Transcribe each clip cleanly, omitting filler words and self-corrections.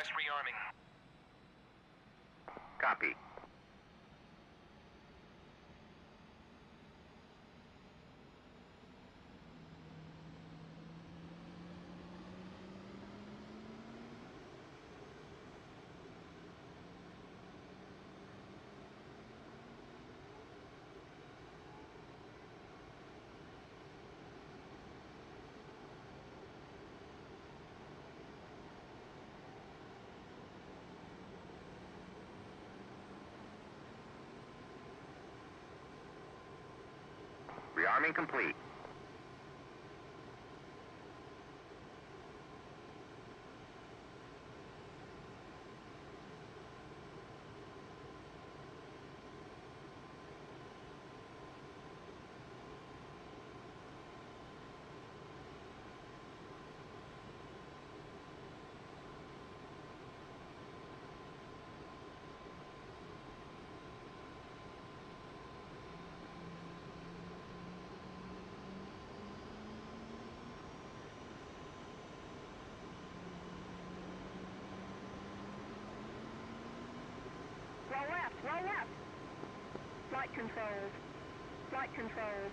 Request rearming. Copy. Rearming complete. Roll left. Flight controls. Flight controls.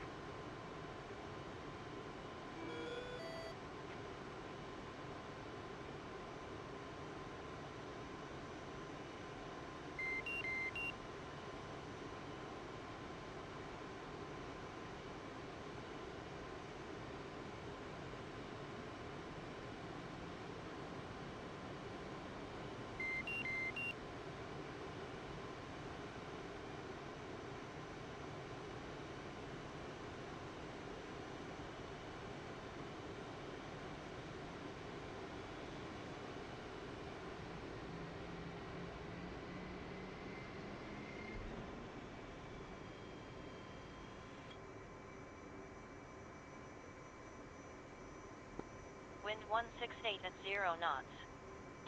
Wind 168 at 0 knots.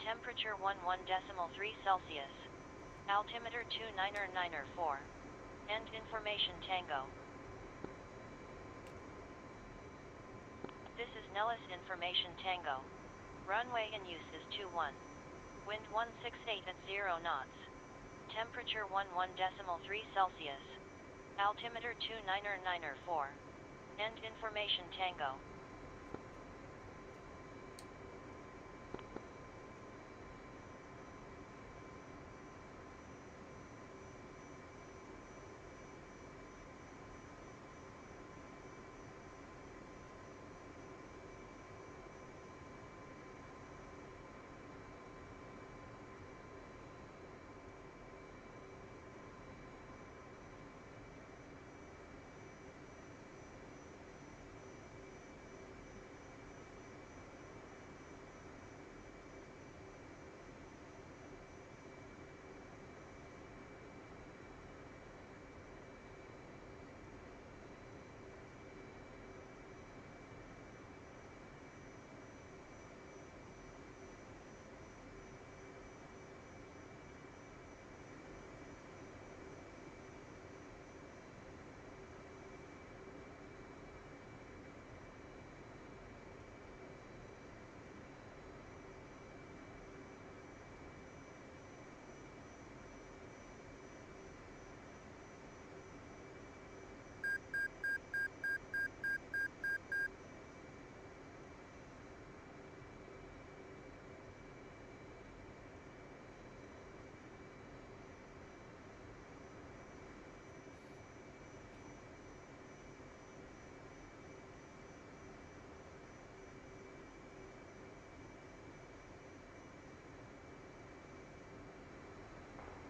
Temperature 11.3 Celsius. Altimeter 299.4. End information Tango. This is Nellis information Tango. Runway in use is 21. Wind 168 at 0 knots. Temperature 11.3 Celsius. Altimeter 299.4. End information Tango.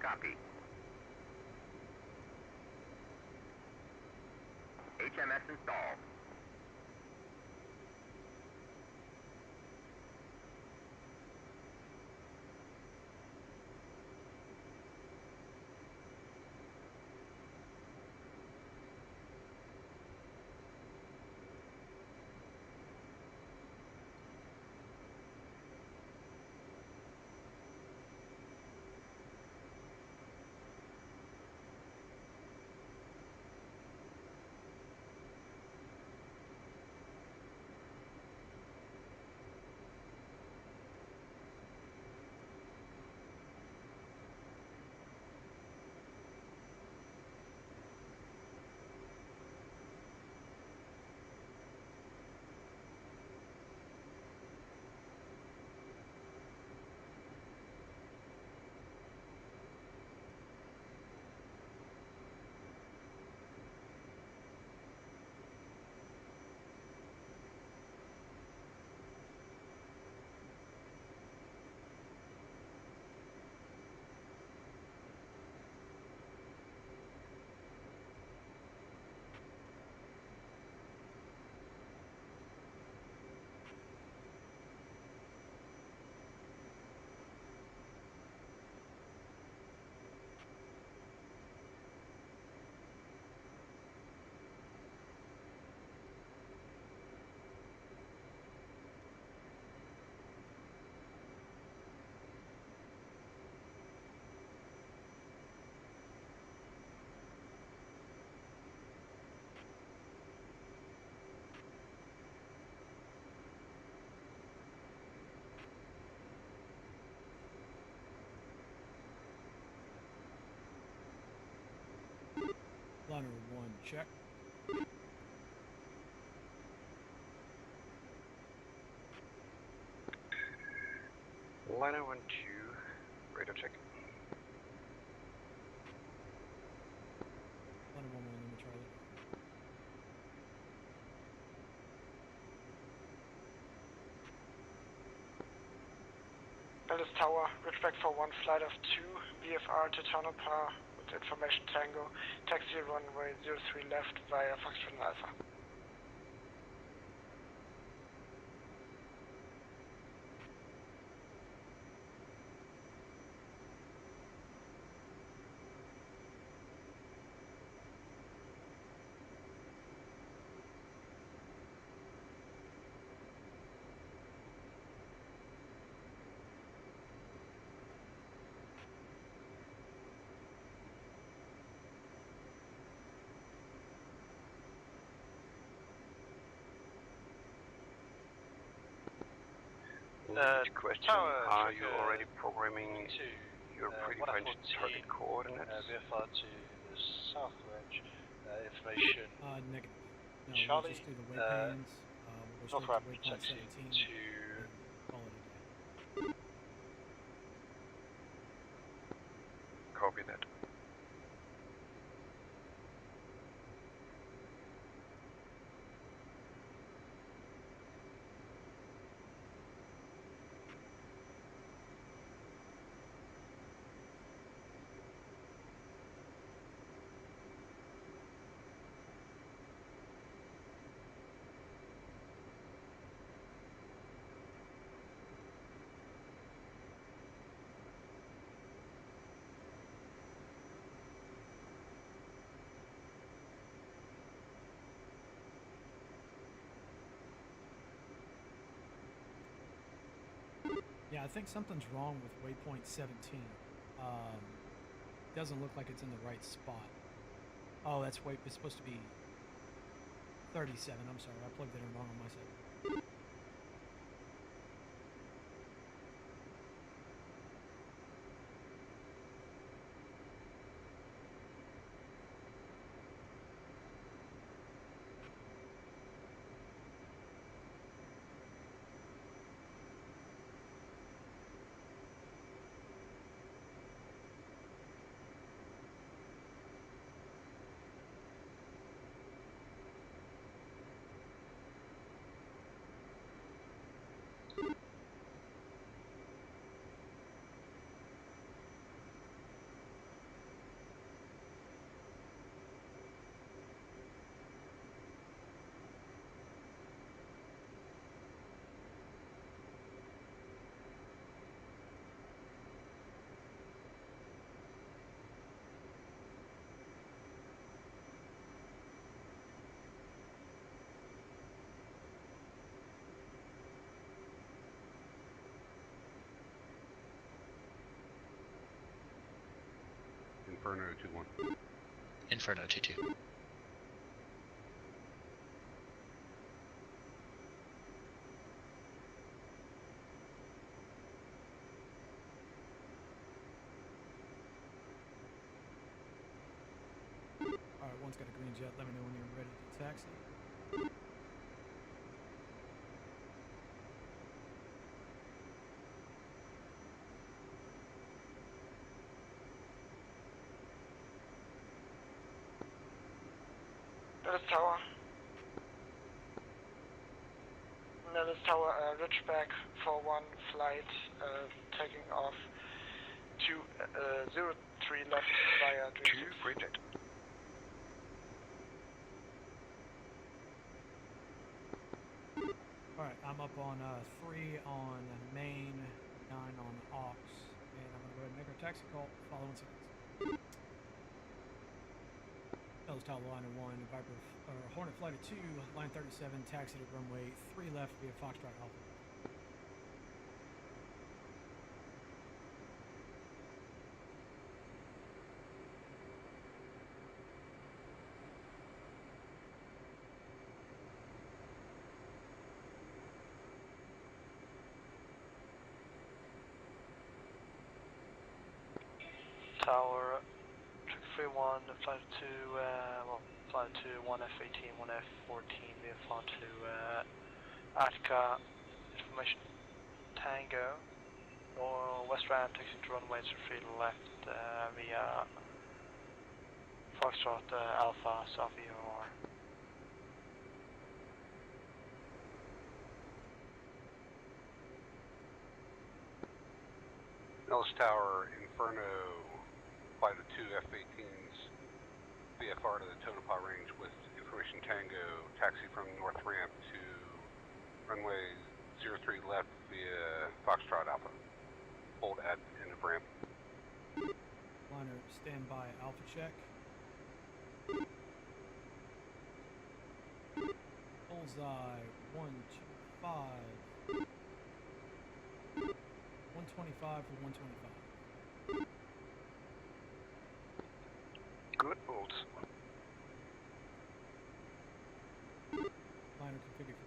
Copy. HMS installed. Liner 1, check. Liner 1, 2, radar check. Liner 1, 1, number Charlie. Dallas Tower, Ridgeback for 1, flight of 2, VFR to Tonopah with information Tango, taxi runway 03 left via Foxtrot Alpha. Question, Tower, are check, you already programming your predefined target coordinates? VFR to the south range, information. Negative. No, Charlie, we'll just do the waypoints. We'll go North straight to Rapid waypoint taxi 17 to and call it a day. Copy that. Yeah, I think something's wrong with waypoint 17. Doesn't look like it's in the right spot. Oh, it's supposed to be 37. I'm sorry, I plugged it in wrong on my side. Inferno 2-1. Inferno 2-2. Alright, one's got a green jet. Let me know when you're ready to taxi. Dallas Tower. Dallas Tower, Ridgeback for 1, flight taking off to 03 left via Dream. 2, free jet. Alright, I'm up on 3 on main, 9 on aux, and I'm going to go ahead and make our taxi call. Following sequence. Dallas Tower Liner 1, Viper, Hornet Flight of 2, line 37, taxi to runway 3 left via Foxtrot Alpha. Tower, check 31, flight 2, flight 2, 1 F-18, 1 F-14, VFR to Attica, information Tango, west ramp, taxi to runway 03 left via Foxtrot Alpha, South EOR. Nellis Tower, Inferno, flight of 2 F-18s, VFR to the Tonopah range with information Tango, taxi from north ramp to runway 03 left via Foxtrot Alpha. Hold at end of ramp. Liner, stand by, Alpha check. Bullseye, 125. 125 for 125. Good bolts. Liner configured.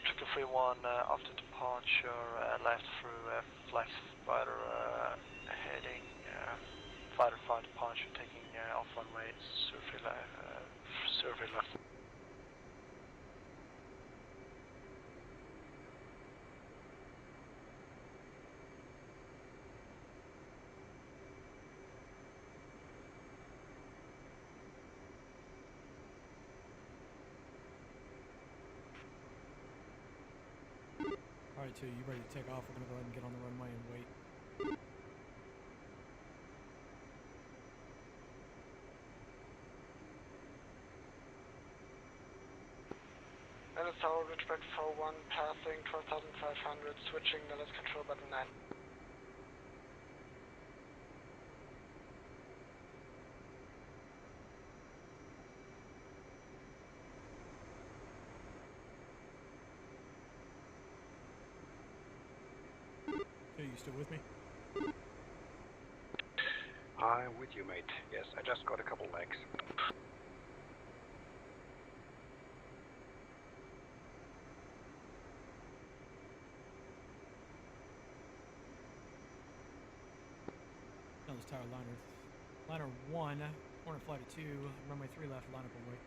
Triple 31 after departure left through Flight Spider heading Fighter 5 departure taking off runway 03 left. Alright, 2, you ready to take off? We're going to go ahead and get on the runway and wait. Nellis Tower, Ridgeback 41, passing 12,500, switching Nellis control button 9. Okay, you still with me? I'm with you, mate. Yes, I just got a couple legs. Nellis Tower, liner 1, corner flight of 2, runway 3 left, line up and wait.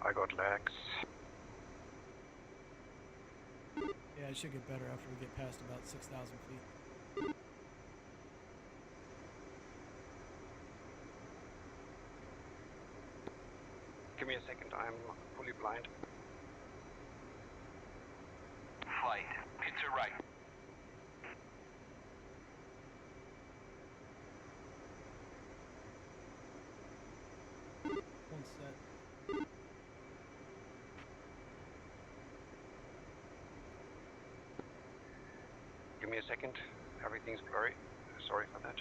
I got legs. Yeah, it should get better after we get past about 6,000 feet. Give me a second, I'm fully blind. Flight, pizza right. One set. Give me a second, everything's blurry. Sorry for that.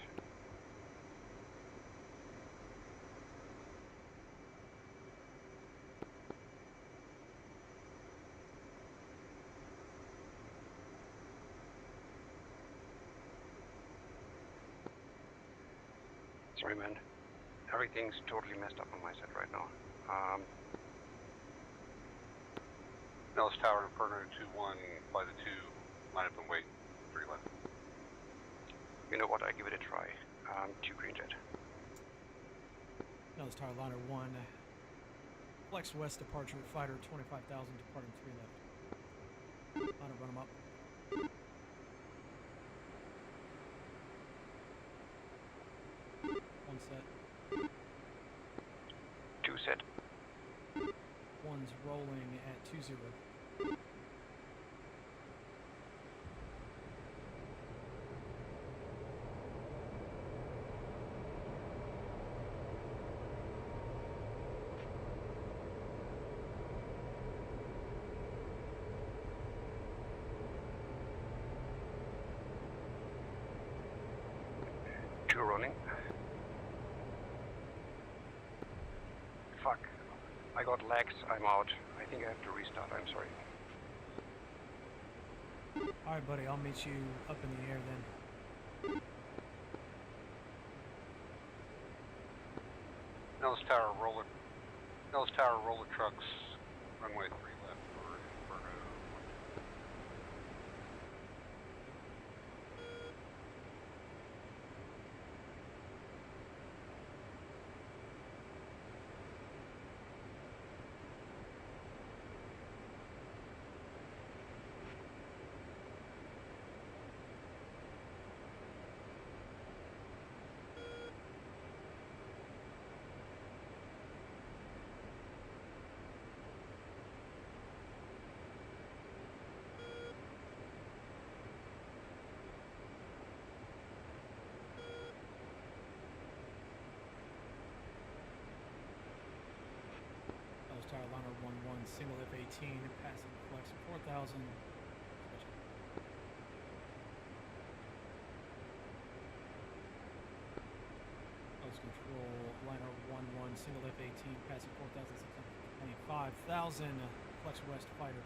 Sorry, man. Everything's totally messed up on my side right now. Nellis Tower, Inferno 2-1, fly the 2, line up and wait, 3 left. You know what, I give it a try. 2 green jet. Nellis Tower Liner 1. Flex west departure, fighter 25,000, departing 3 left. Liner, run them up. 1 set. 2 set. 1's rolling at 20. Running. Fuck. I got lags. I'm out. I think I have to restart. I'm sorry. Alright, buddy, I'll meet you up in the air then. Nellis Tower, roller trucks, runway 3 left for Inferno. Nellis Tower Liner 1-1, single F-18, passing flex 4,000. Post control Liner 1-1, single F-18, passing 4,625,000, flex west fighter.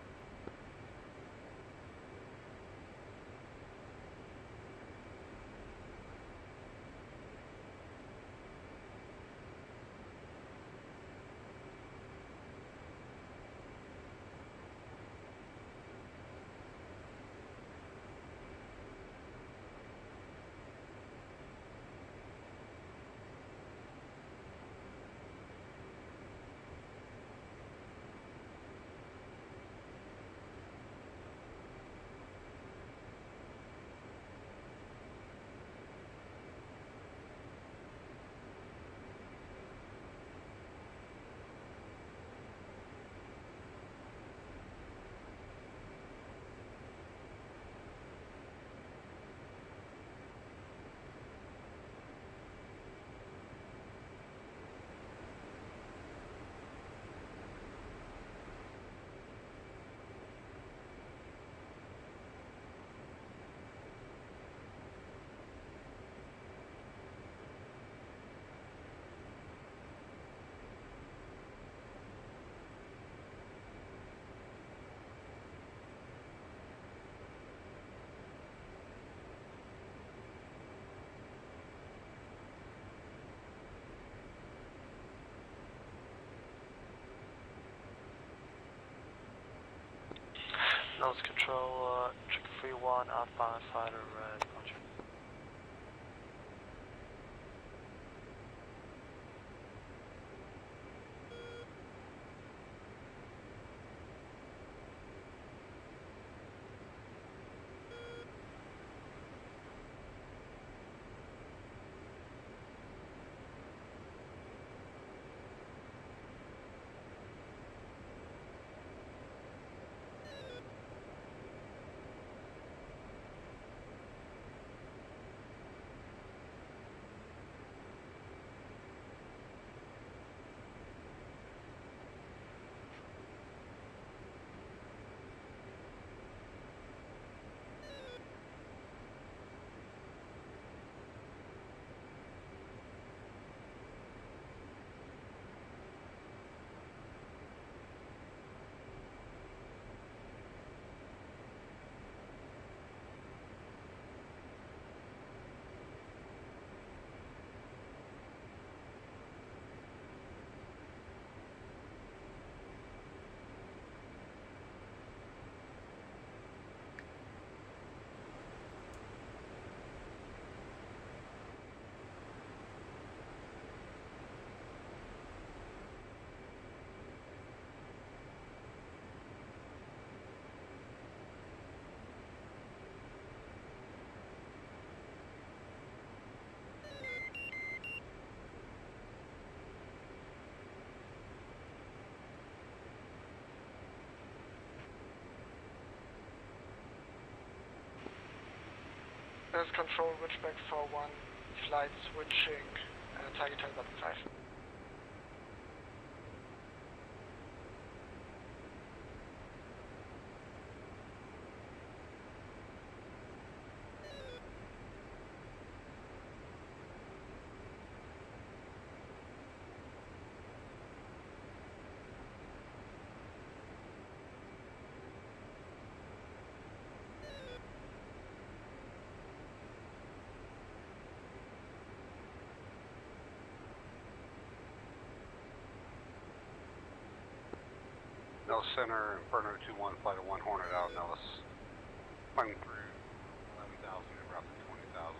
Nose control, trick 3-1, outbound fighter, departure. This is Control, Ridgeback 41, flight switching, target 10.5. Nellis Center, Inferno 2-1, flight of 1 Hornet out of Nellis. Climbing through 11,000 and route to 20,000.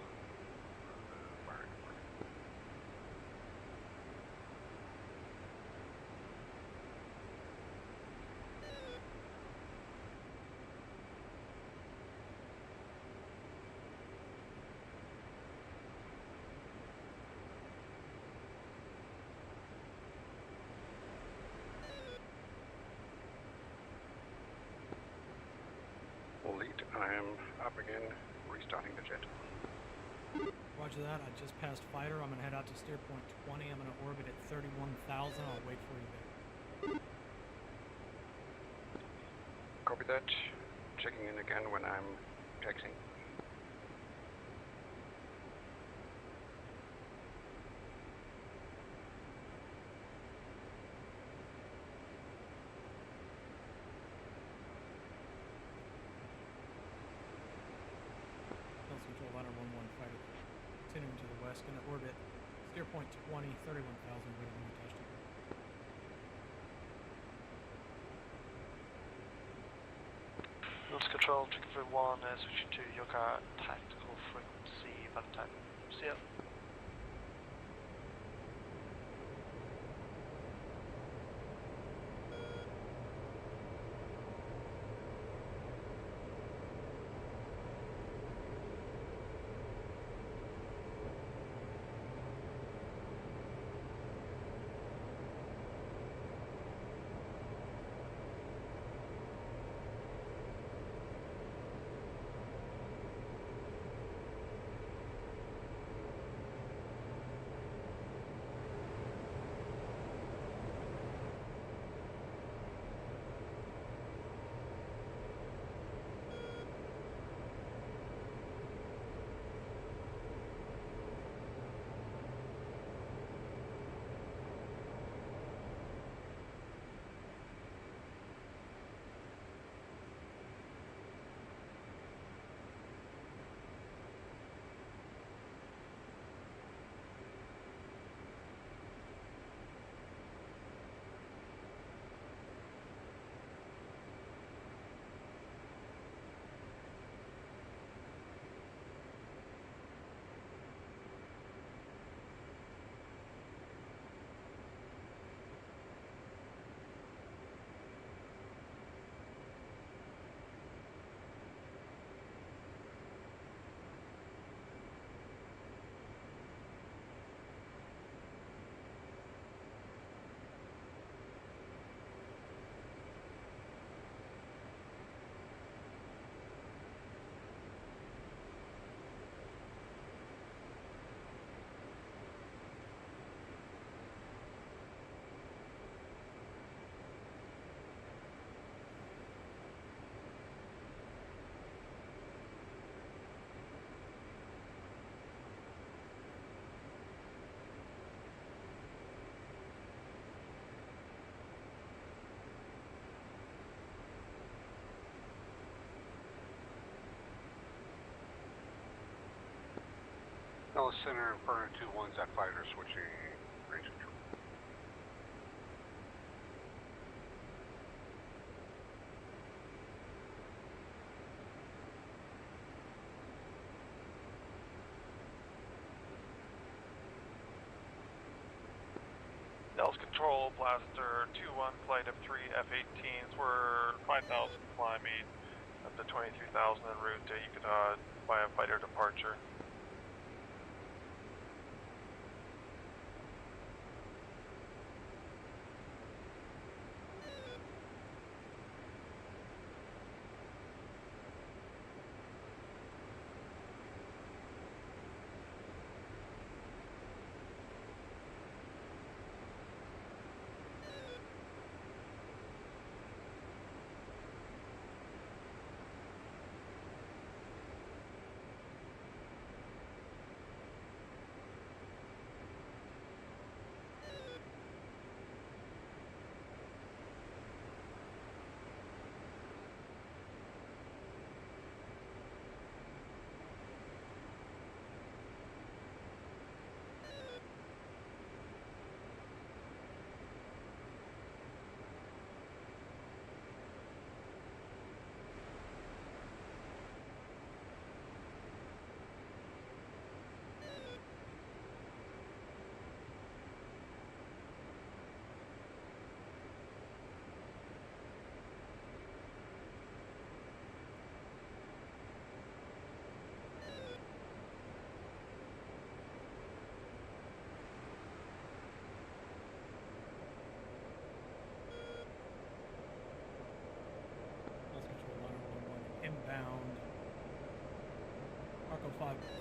Lead, I am up again, restarting the jet. Roger that. I just passed fighter. I'm going to head out to steer point 20. I'm going to orbit at 31,000. I'll wait for you there. Copy that. Checking in again when I'm taxiing. Control ladder 1-1 fighter. Continuing to the west, going to orbit steer point 20, 31,000, waiting on the touchdown. Notes Control, Chicken Food 1, switching to Yoga Tactical Frequency, Valentine. See ya. Nellis Center, Inferno 2-1's at fighter, switching range control. Nellis Control, Blaster 2-1, flight of 3 F-18s. We're 5,000 climbing up to 23,000 en route to Yucatan via fighter departure.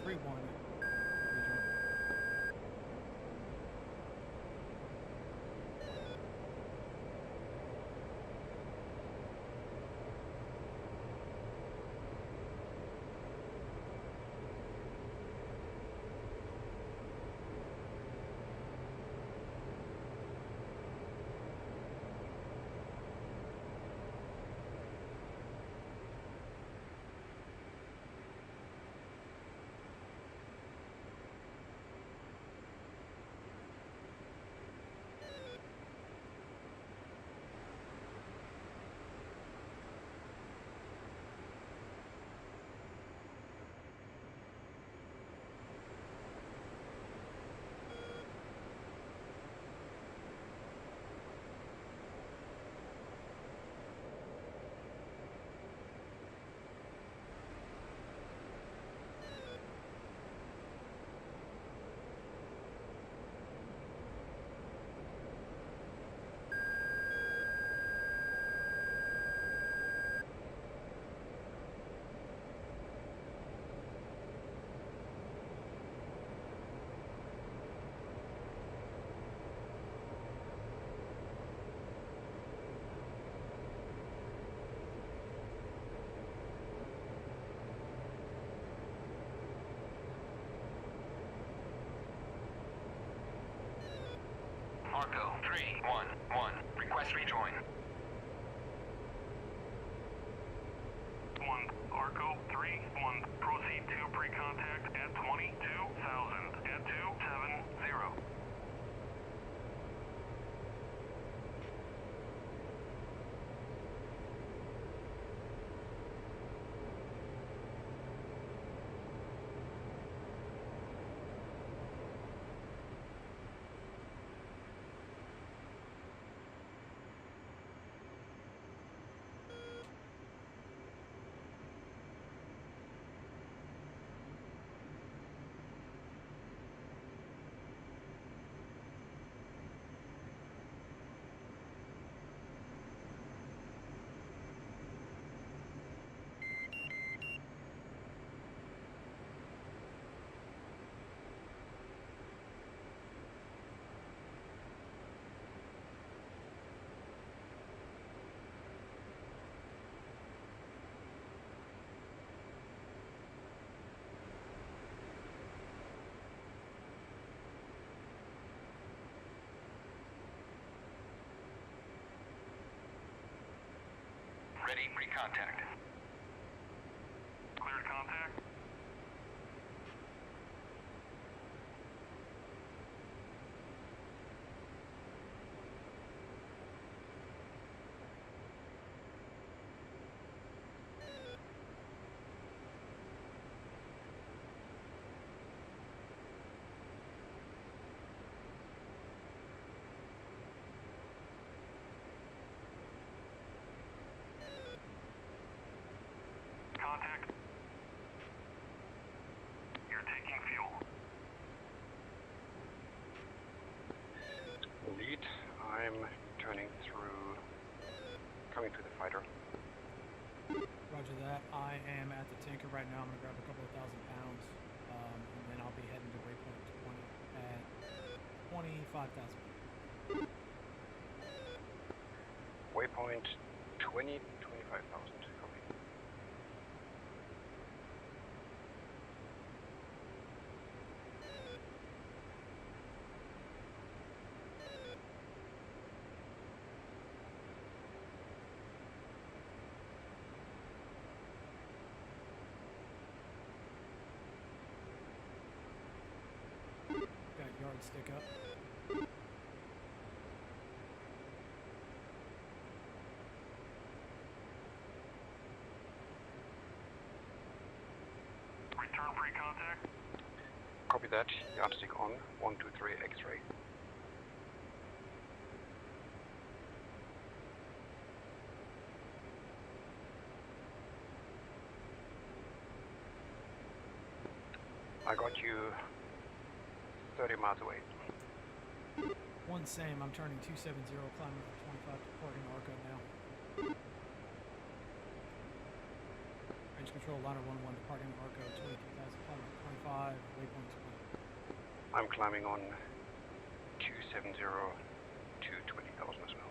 3-1. Regional. Arco 311. Request rejoin. 1 Arco 3-1. Proceed to pre-contact at 22,000 at 270. Ready, pre-contact. Cleared contact. Contact. You're taking fuel. Lead, I'm turning through, coming to the fighter. Roger that. I am at the tanker right now. I'm going to grab a couple of thousand pounds, and then I'll be heading to waypoint 20 at 25,000. Waypoint 20, 25,000. Copy. Got yardstick up. Return pre-contact. Copy that. Yardstick on. 123 X-ray. I got you 30 miles away. One same. I'm turning 270, climbing for 25, departing Arco now. Range control, liner 11, departing Arco 23,000, climbing for waypoint 20. I'm climbing on 270 to 20,000 as well.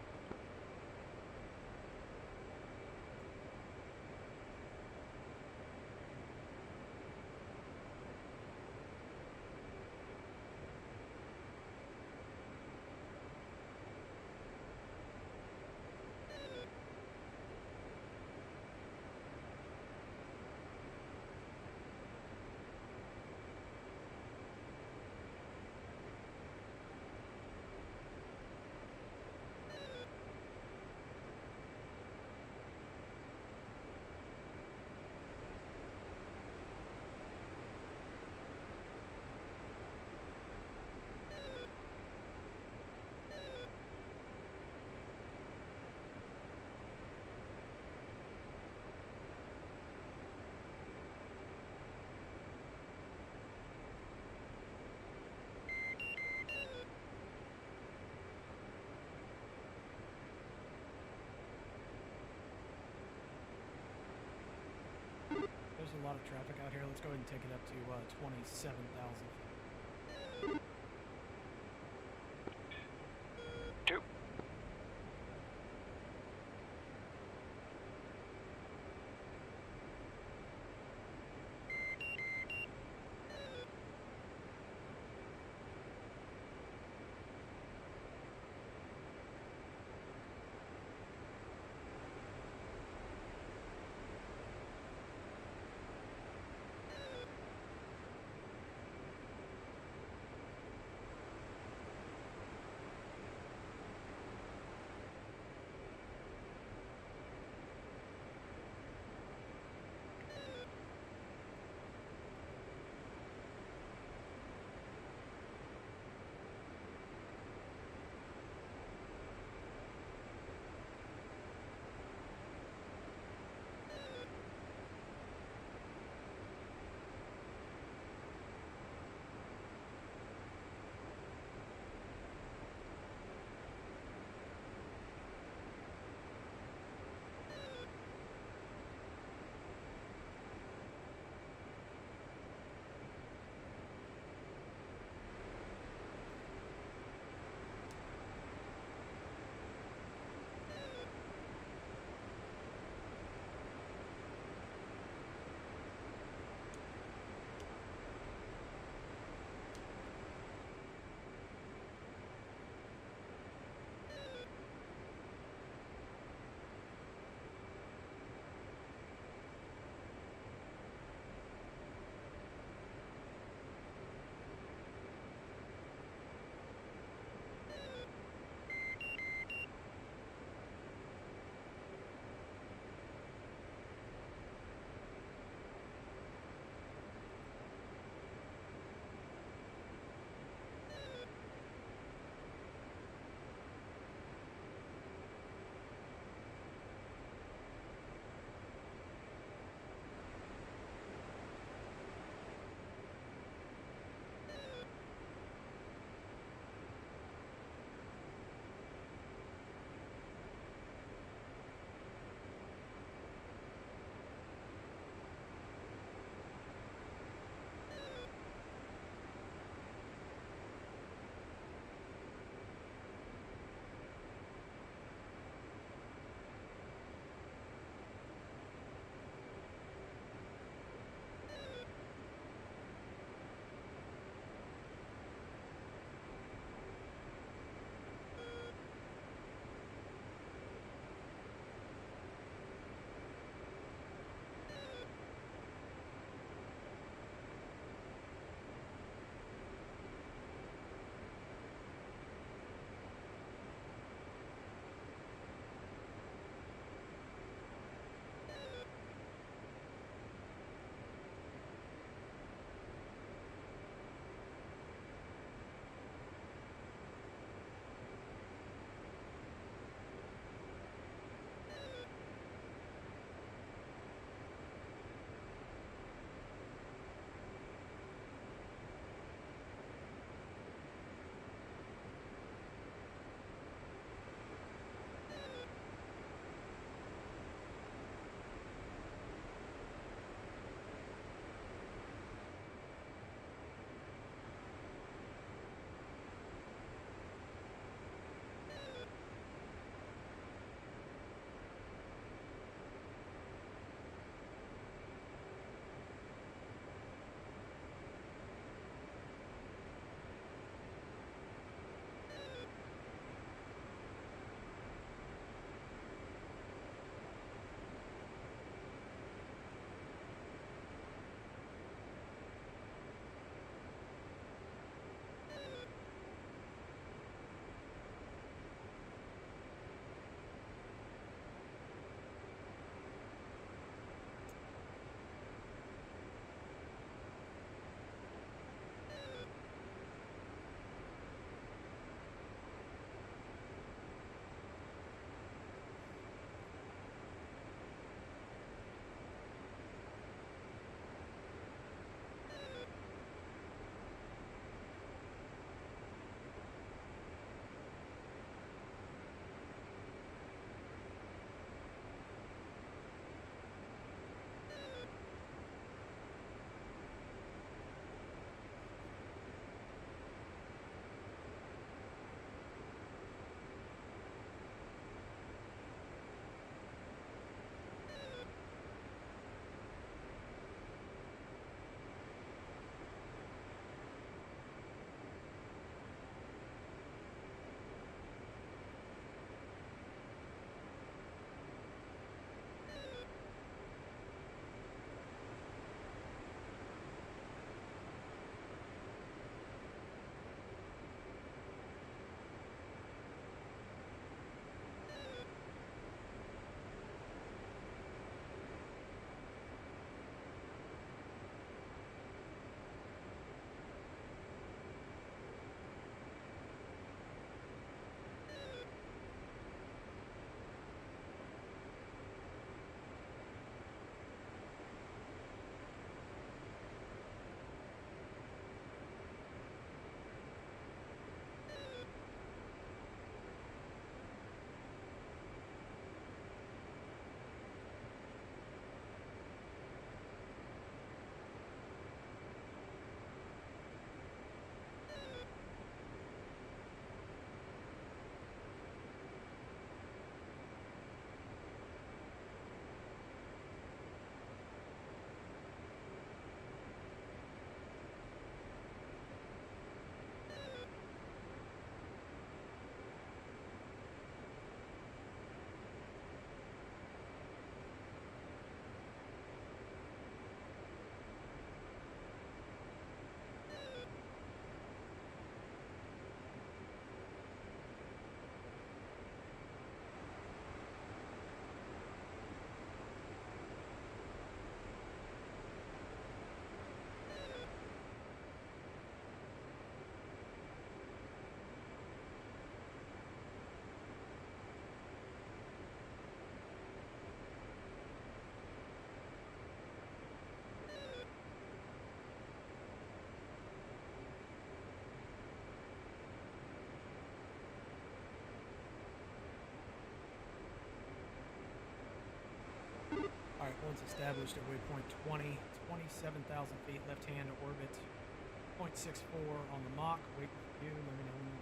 There's a lot of traffic out here. Let's go ahead and take it up to 27,000. Two. Coordinates established at waypoint 20, 27,000 feet left-hand orbit, 0.64 on the Mach. Wait for you. Let me know when you're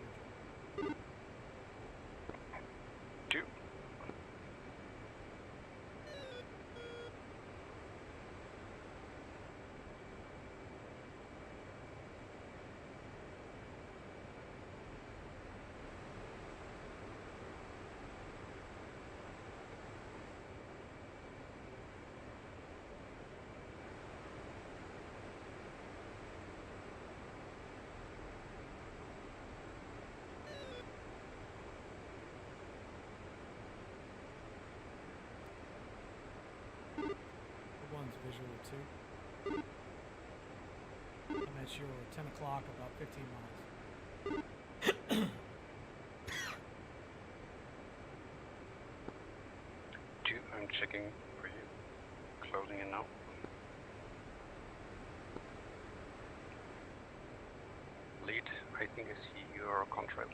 ready. 2. One's visual too. And that's your 10 o'clock, about 15 miles. 2, I'm checking for you. Closing in now. Lead, I think I see your contrail.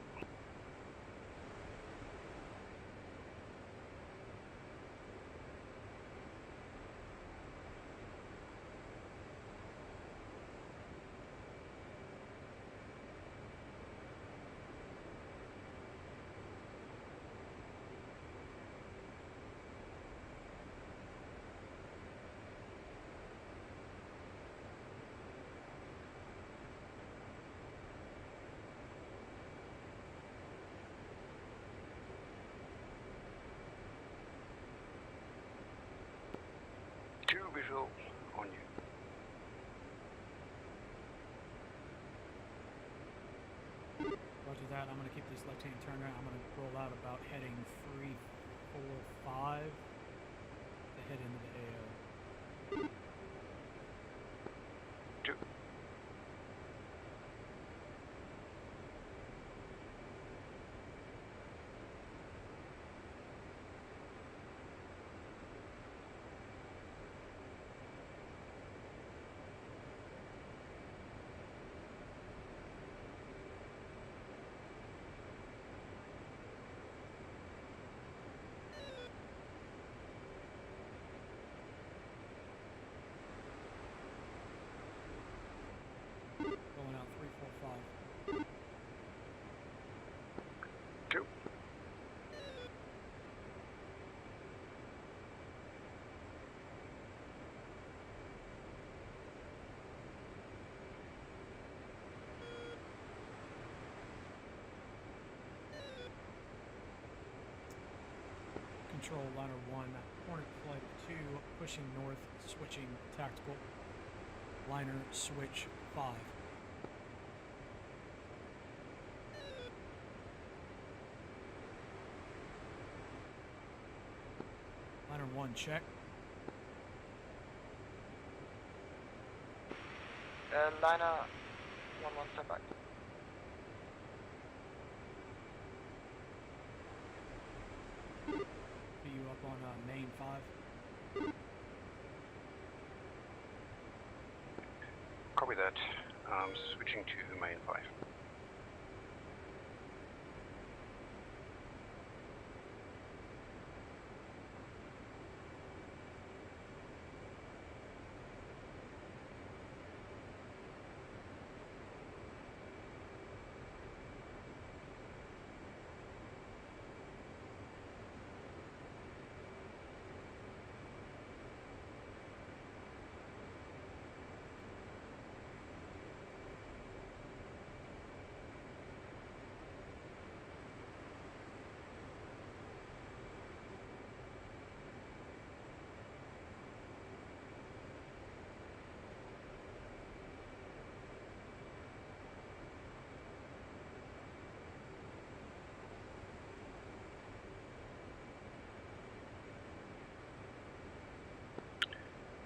Visual on you. Roger that. I'm going to keep this left-hand turn right. I'm going to roll out about heading 345 to head into the AO. 2. Rolling out 345. 2. Control liner 1, Hornet flight 2, pushing north, switching tactical. Liner switch 5. Liner 1 check. Liner 1 step back. Be you up on main 5. Copy that. Switching to main 5.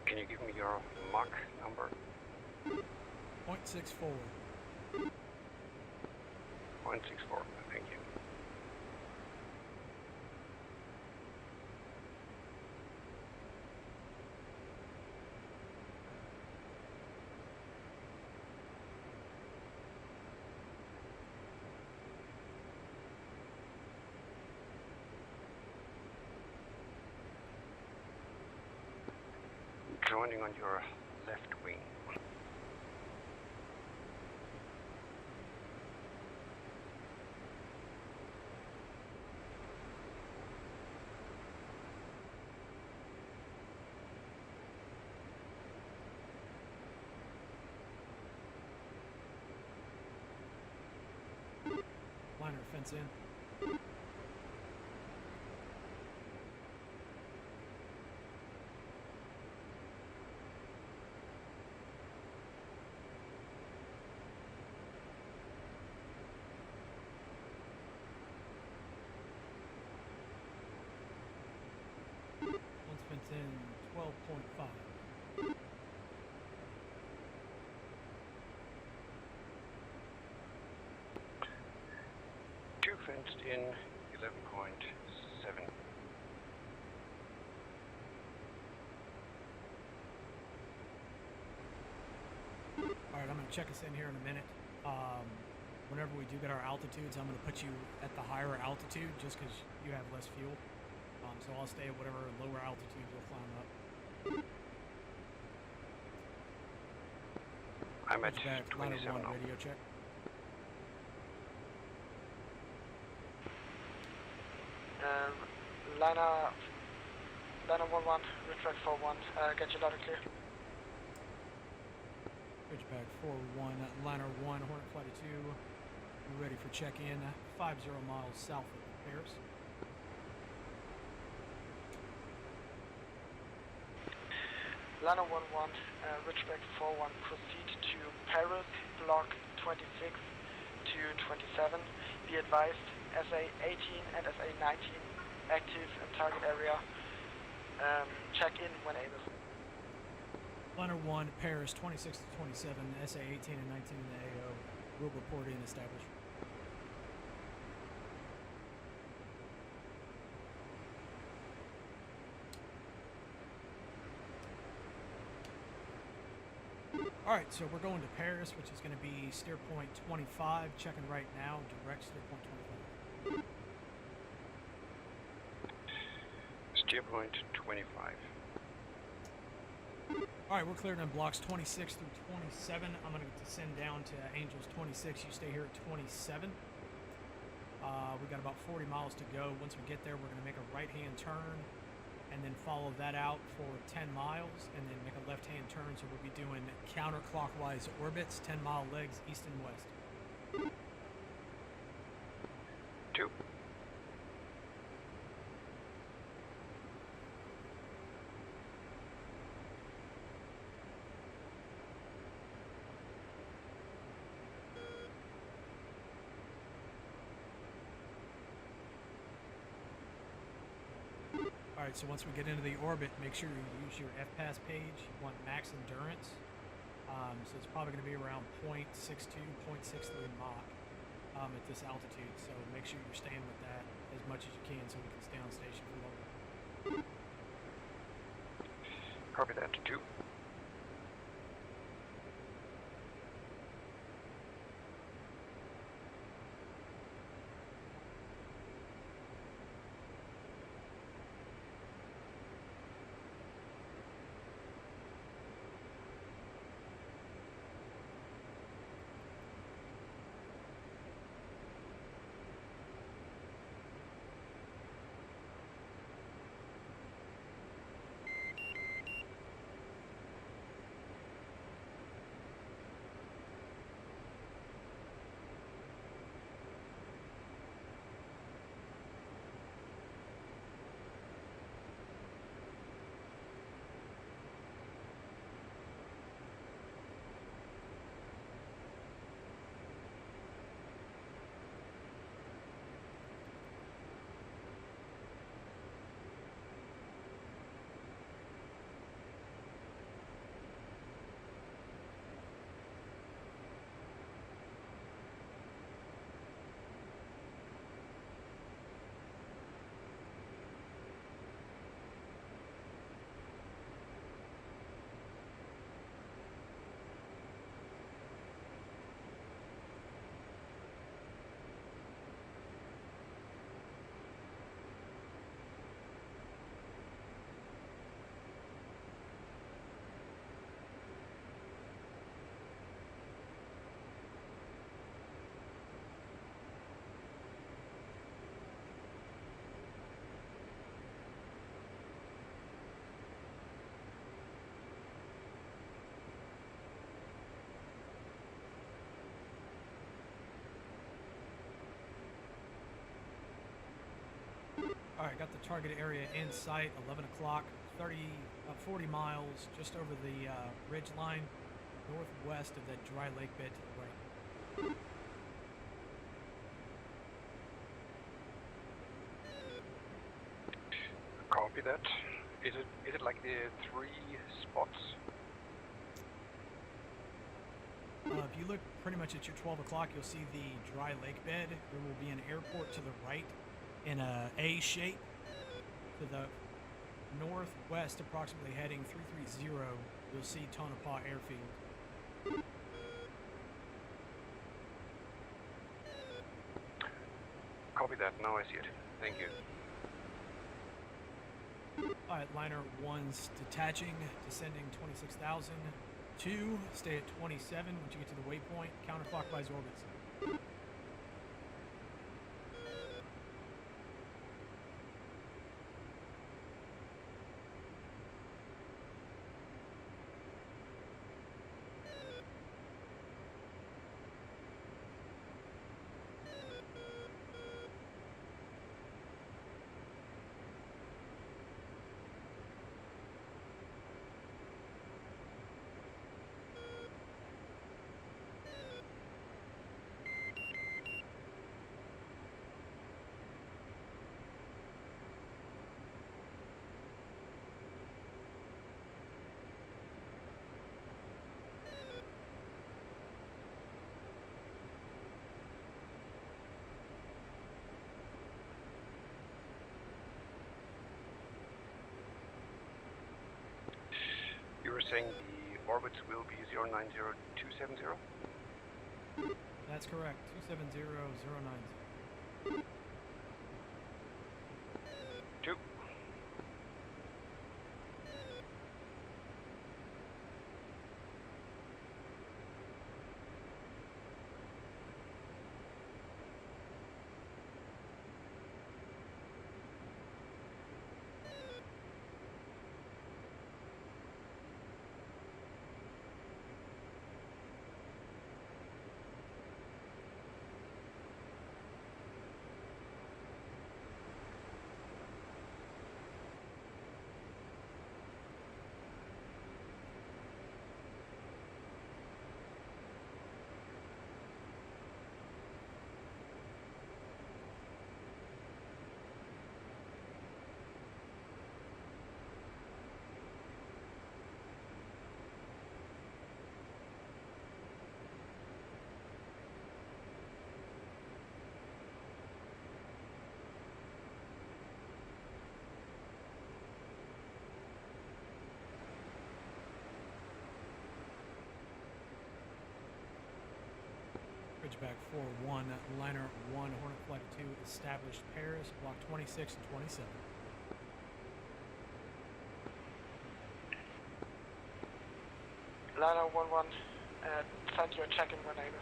Can you give me your Mach number? 0.64. 0.64, thank you. joining on your left wing. Liner fence in. Once fence in 12.5. Two fenced in 11.7. Alright, I'm going to check us in here in a minute. Whenever we do get our altitudes, I'm going to put you at the higher altitude just because you have less fuel. So I'll stay at whatever lower altitude you'll climb up. I'm at Back, 27 line now. 1, radio check. Liner 1-1, retract 4-1, get you loud and clear. Ridgeback 4-1, liner 1, Hornet Flight of 2. We're ready for check-in, 50 miles south of Paris. Liner 1-1, Ridgeback 4-1, proceed to Paris, block 26 to 27. Be advised, SA-18 and SA-19 active in target area. Check in when able. Liner 1, Paris 26 to 27, SA-18 and 19 in the AO. Will report in established. Alright, so we're going to Paris, which is going to be steer point 25. Checking right now, direct steer point 25. Steer point 25. Alright, we're cleared on blocks 26 through 27. I'm going to descend down to Angels 26. You stay here at 27. We've got about 40 miles to go. Once we get there, we're going to make a right-hand turn and then follow that out for 10 miles and then make a left-hand turn. So we'll be doing counterclockwise orbits, 10-mile legs, east and west. 2. Alright, so once we get into the orbit, make sure you use your FPAS page. You want max endurance. So it's probably going to be around 0.62, 0.63 Mach at this altitude. So make sure you're staying with that as much as you can so we can stay on station for longer. Copy that, 2. got the target area in sight, 11 o'clock, 40 miles just over the ridge line, northwest of that dry lake bed to the right. Copy that. Is it like the 3 spots? If you look pretty much at your 12 o'clock, you'll see the dry lake bed. There will be an airport to the right in a A shape. To the northwest, approximately heading 330, you'll see Tonopah Airfield. Copy that. Now I see it. Thank you. Alright, liner 1's detaching, descending 26,000. 2, stay at 27 once you get to the waypoint, counterclockwise orbits. You were saying the orbit will be 090270? That's correct, 270090. 2. Ridgeback 4-1, liner 1, Hornet Flight 2, established Paris, block 26 and 27. Liner 1-1, send your check-in when able.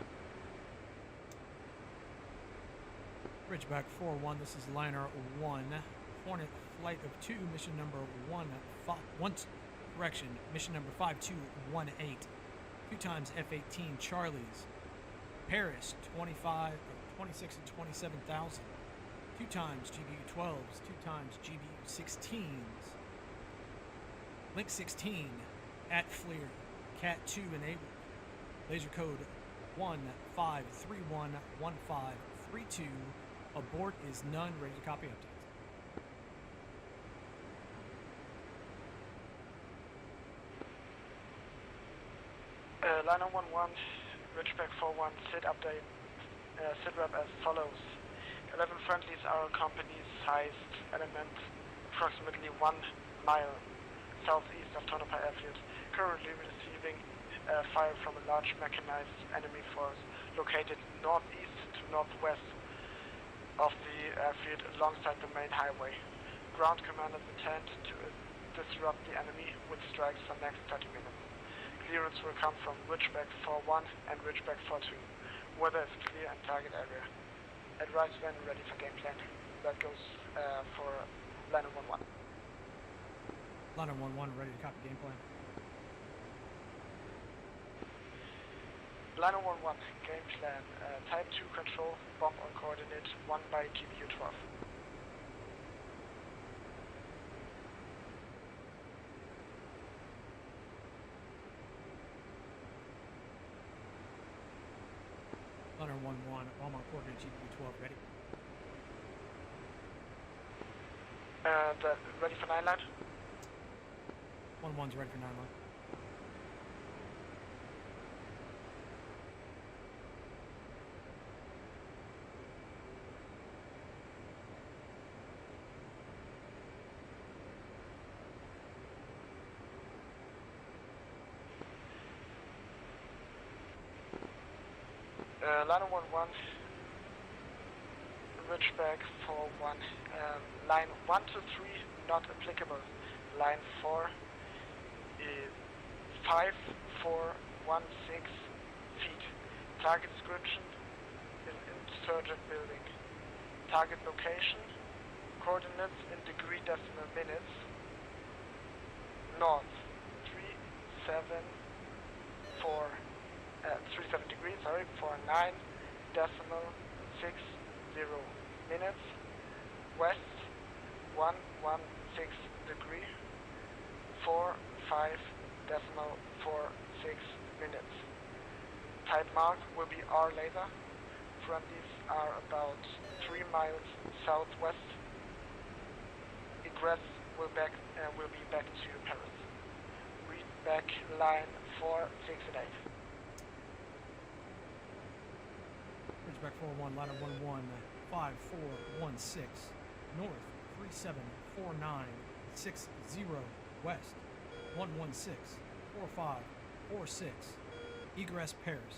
Ridgeback 4-1, this is liner 1, Hornet Flight of 2, mission number mission number 5218, 2 times F-18 Charlies, Paris 26 and 27,000, 2 times GBU-12s, 2 times GBU-16s, Link 16 at FLIR, Cat 2 enabled, laser code 15311532, abort is none, ready to copy updates. Liner 1-1, Ridgeback 4-1, SID update, SID rep as follows. 11 friendlies are company sized element approximately 1 mile southeast of Tonopah Airfield, currently receiving fire from a large mechanized enemy force located northeast to northwest of the airfield alongside the main highway. Ground commanders intend to disrupt the enemy with strikes for the next 30 minutes. Clearance will come from Ridgeback 4-1 and Ridgeback 4-2. Weather is clear and target area. Advise when ready for game plan. That goes for Liner 1-1. Liner 1-1, ready to copy game plan. Liner 1-1, game plan. Type 2 control, bomb on coordinate 1 by GBU-12. 1-1, all my coordinates GW12 ready. Ready for 9 line? 1-1's ready for 9 line. Line 1-1, Ridgeback 4-1, line 1 to 3 not applicable, line 4 is 5416 feet, target description is insurgent building, target location, coordinates in degree decimal minutes, north 37 degrees, 49 decimal 60 minutes, west 116 degree, 45 decimal 46 minutes. Type mark will be R laser. Fronties are about 3 miles southwest. Egress will be back to Paris. Read back line 4, 6 and 8. Ridgeback 4-1, ladder 1-1, 5416, north 374960, west 116, 4546, egress Paris.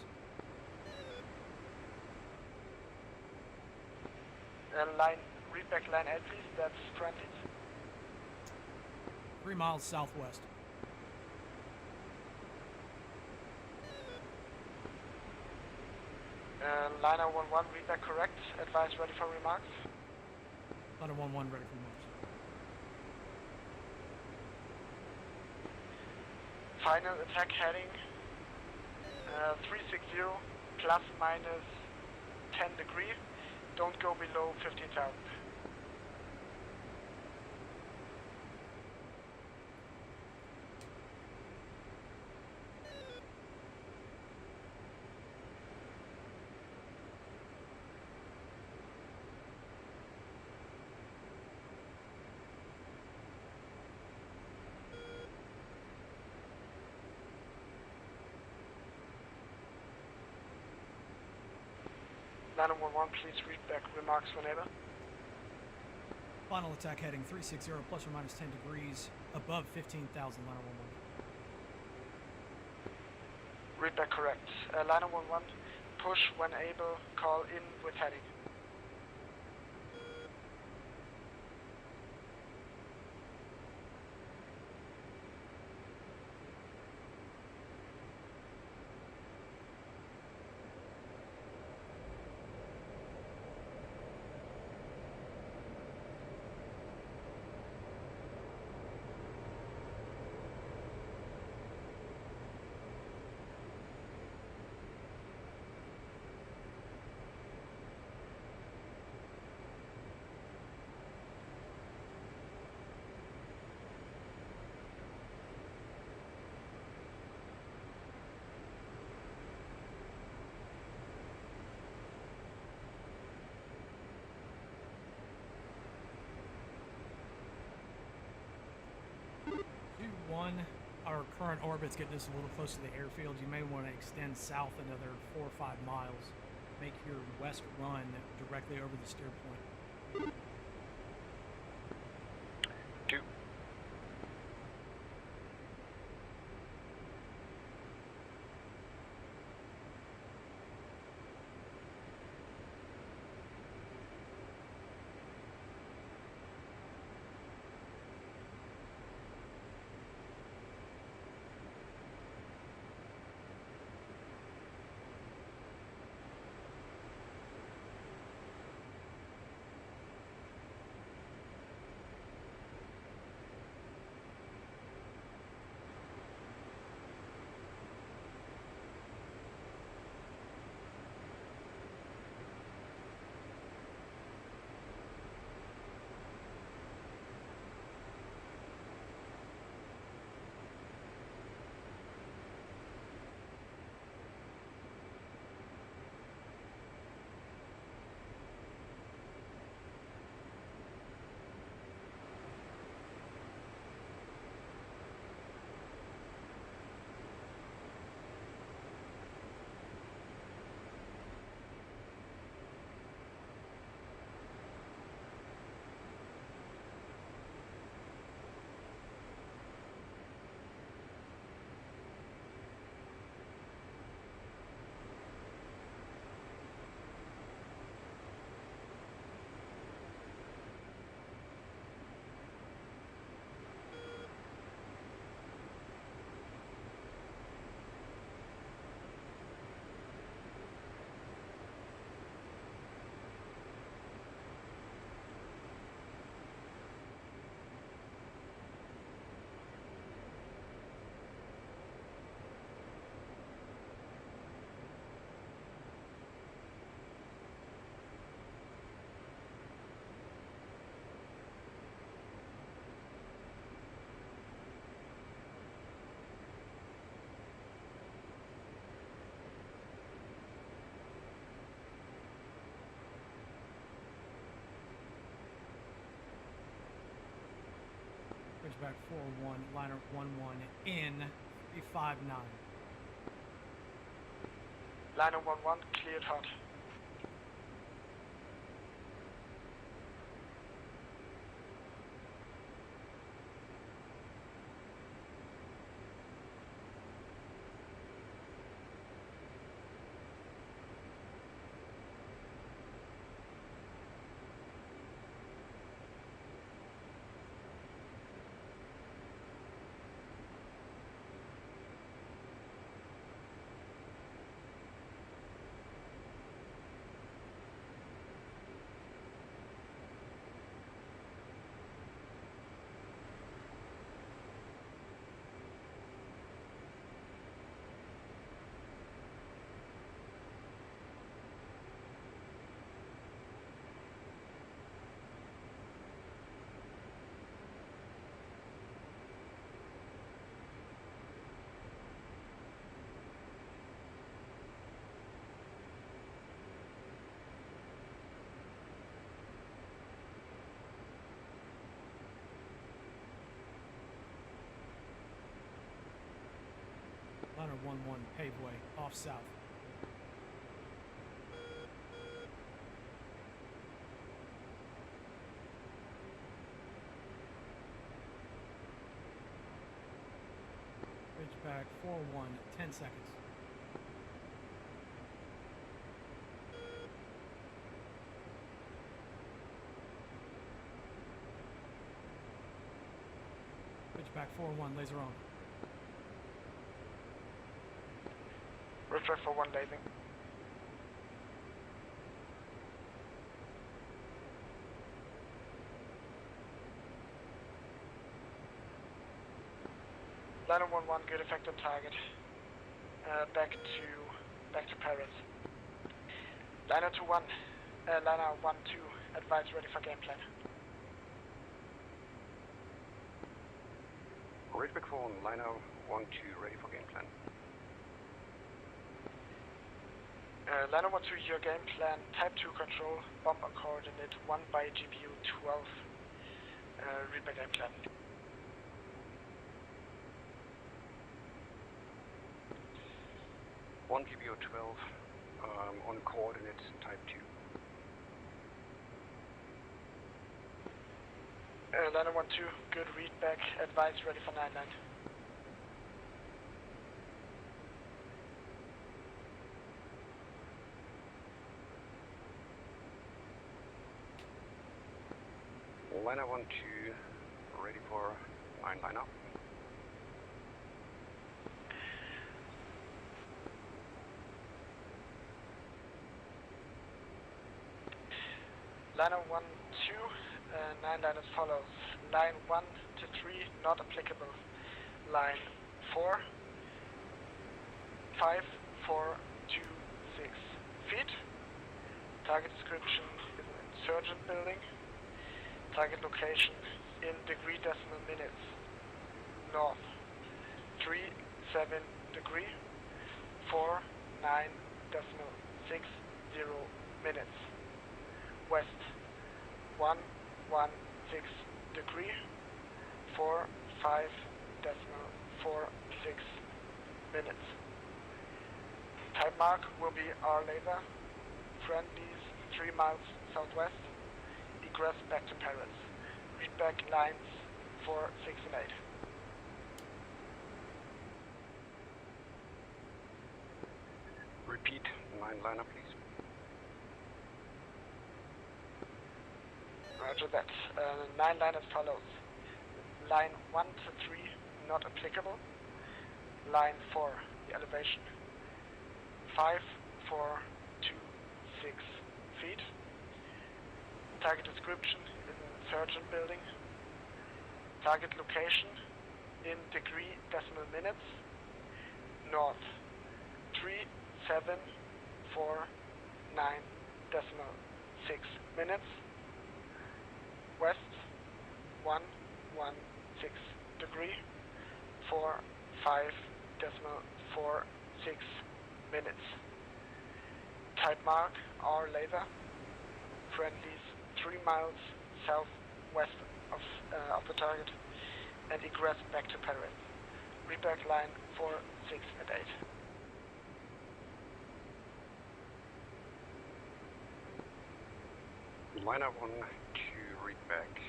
Read back line 8 please, that's fronties. 3 miles southwest. Liner 1-1, read back correct. Advise ready for remarks. Ladder 1-1 ready for marks. Final attack heading 360 plus minus 10 degree. Don't go below 15,000. Line 1-1, please read back remarks whenever. Final attack heading 360 plus or minus 10 degrees above 15,000, ladder 1-1. Read back correct. Line 1-1, push when able, call in with heading. Our current orbit's getting us a little close to the airfield. You may want to extend south another 4 or 5 miles. Make your west run directly over the steer point. 2. Ridgeback 4-1, liner 1-1 in 359. Liner 1-1, cleared hot. Liner 1-1, paveway, off south. Ridgeback 4-1, 10 seconds. Ridgeback 4-1, laser on. Ridgeback 4-1, lasing. Liner 1-1, good effect on target. Back to Paris. Liner 2-1, liner 1-2, advise ready for game plan. Ridgeback 4 on liner 1-2, ready for game plan. Liner 1-2, your game plan, type 2 control, bomb on coordinate 1 by GPU 12, read my game plan. One GBO 12 on coordinates type 2. Liner 1-2, good read back, advise ready for 9-9. Liner 1-2, ready for 9 lineup. Liner 1-2, 9 line as follows. Line 1 to 3, not applicable. Line 4, 5, 4, 2, 6 feet. Target description is an insurgent building. Target location in degree decimal minutes. North, 3, 7 degree, 4, 9 decimal 6, 0 minutes. West, 1, 1, 6 degree, 4, 5 decimal 4, 6 minutes. Type mark will be our laser. Friendlies 3 miles southwest. Egress back to Paris. Read back lines 4, 6, and 8. Repeat 9 liner, please. Roger that. 9 line as follows. Line 1 to 3, not applicable. Line 4, the elevation. 5, 4, 2, 6 feet. Target description is an insurgent building. Target location in degree decimal minutes. North, 3, 7, 4, 9 decimal 6 minutes. West, 1, 1, 6 degree, 4, 5 decimal 4, 6 minutes. Type mark, our laser. Friendlies 3 miles southwest of the target. and egress back to Paris. Reback line 4, 6 and 8. Liner 1 to read back.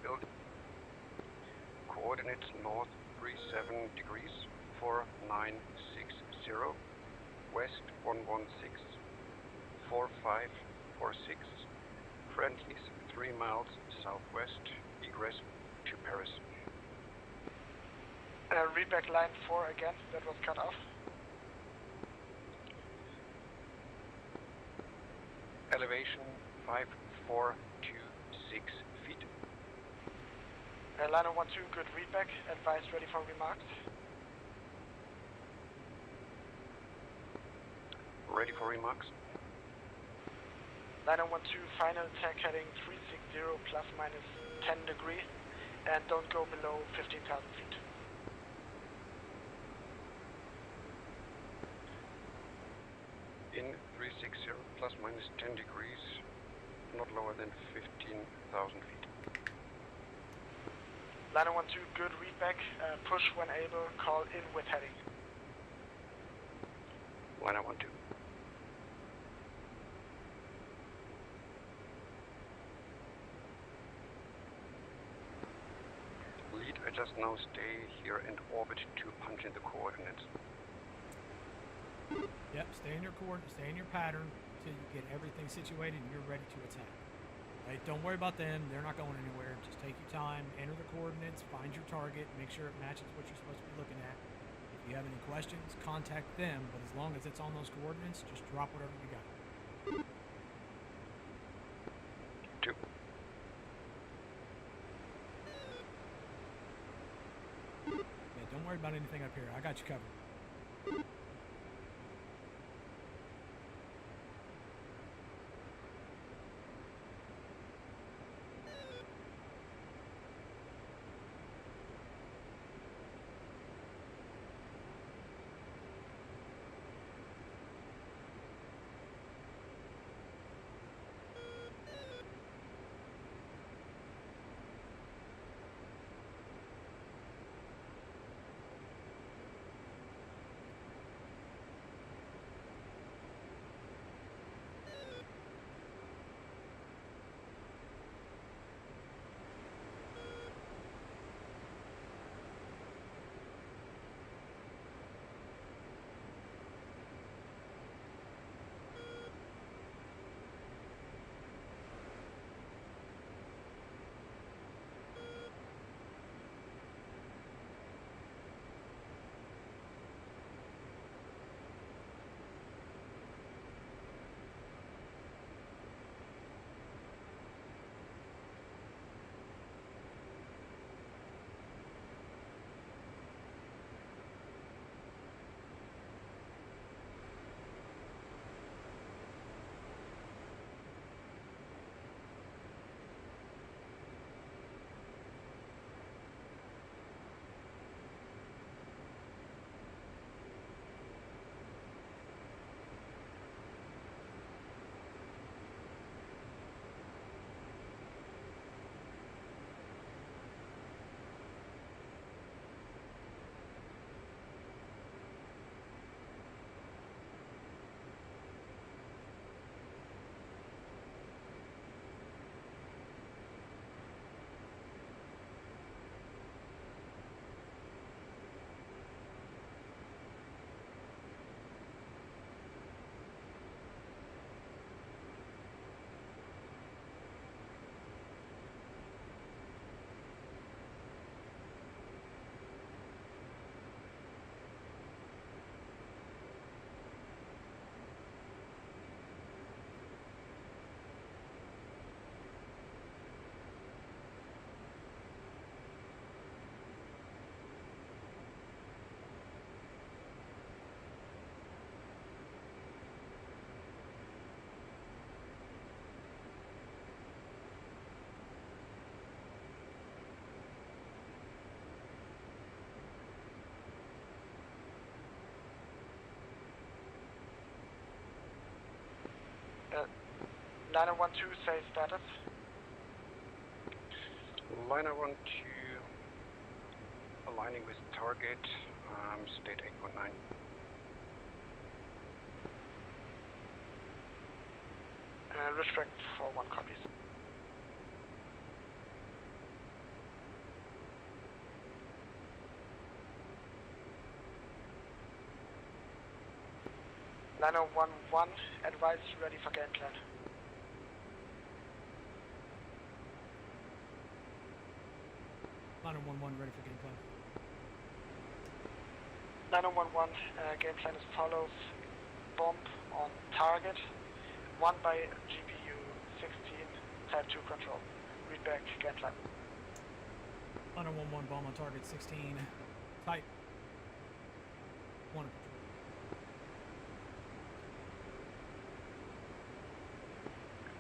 Build. Coordinates north 37 degrees 4960. West 116 4546. Friendlies 3 miles southwest. Egress to Paris. Readback line 4 again, that was cut off. Elevation 5426 feet. Liner 1-2, good readback, advice ready for remarks. Ready for remarks. Liner 1-2, final attack heading 360 plus minus 10 degree, and don't go below 15,000 feet. In 360 plus minus 10 degrees, not lower than 15,000 feet. Liner 1-2, good readback, push when able, call in with heading. Liner 1-2. Lead, I just now stay here and orbit to punch in the coordinates. Yep, stay in your stay in your pattern until you get everything situated and you're ready to attack. Right, don't worry about them, they're not going anywhere. Just take your time, enter the coordinates, find your target, make sure it matches what you're supposed to be looking at. If you have any questions, contact them, but as long as it's on those coordinates, just drop whatever you got. 2. Yeah, don't worry about anything up here. I got you covered. Liner 1-2, say status. Liner 1-2, aligning with target, state 8.9. Restrict for 1 copies. Liner 1-1, advise ready for game plan. Liner 1-1 ready for game plan. Liner 1-1, game plan as follows. Bomb on target. 1 by GPU 16, type 2 control. Read back, game plan. Liner 1-1 bomb on target 16. Type 1 control.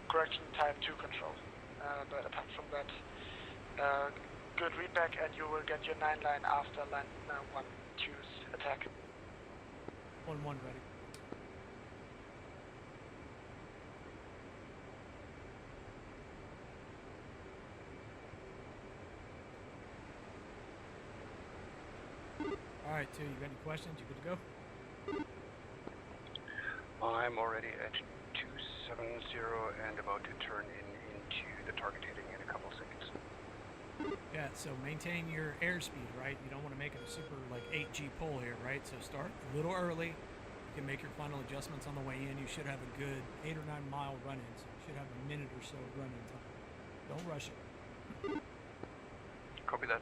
Correction, type 2 control. But apart from that, good readback, and you will get your 9 line after line 1-2's attack. 1-1 ready. Alright, 2, you got any questions? You good to go? I'm already at 270 and about to turn into the target hitting in a couple seconds. Yeah, so maintain your airspeed, right? You don't want to make it a super, like, 8G pull here, right? So start a little early. You can make your final adjustments on the way in. You should have a good 8 or 9 mile run-in, so you should have a minute or so run-in time. Don't rush it. Copy that.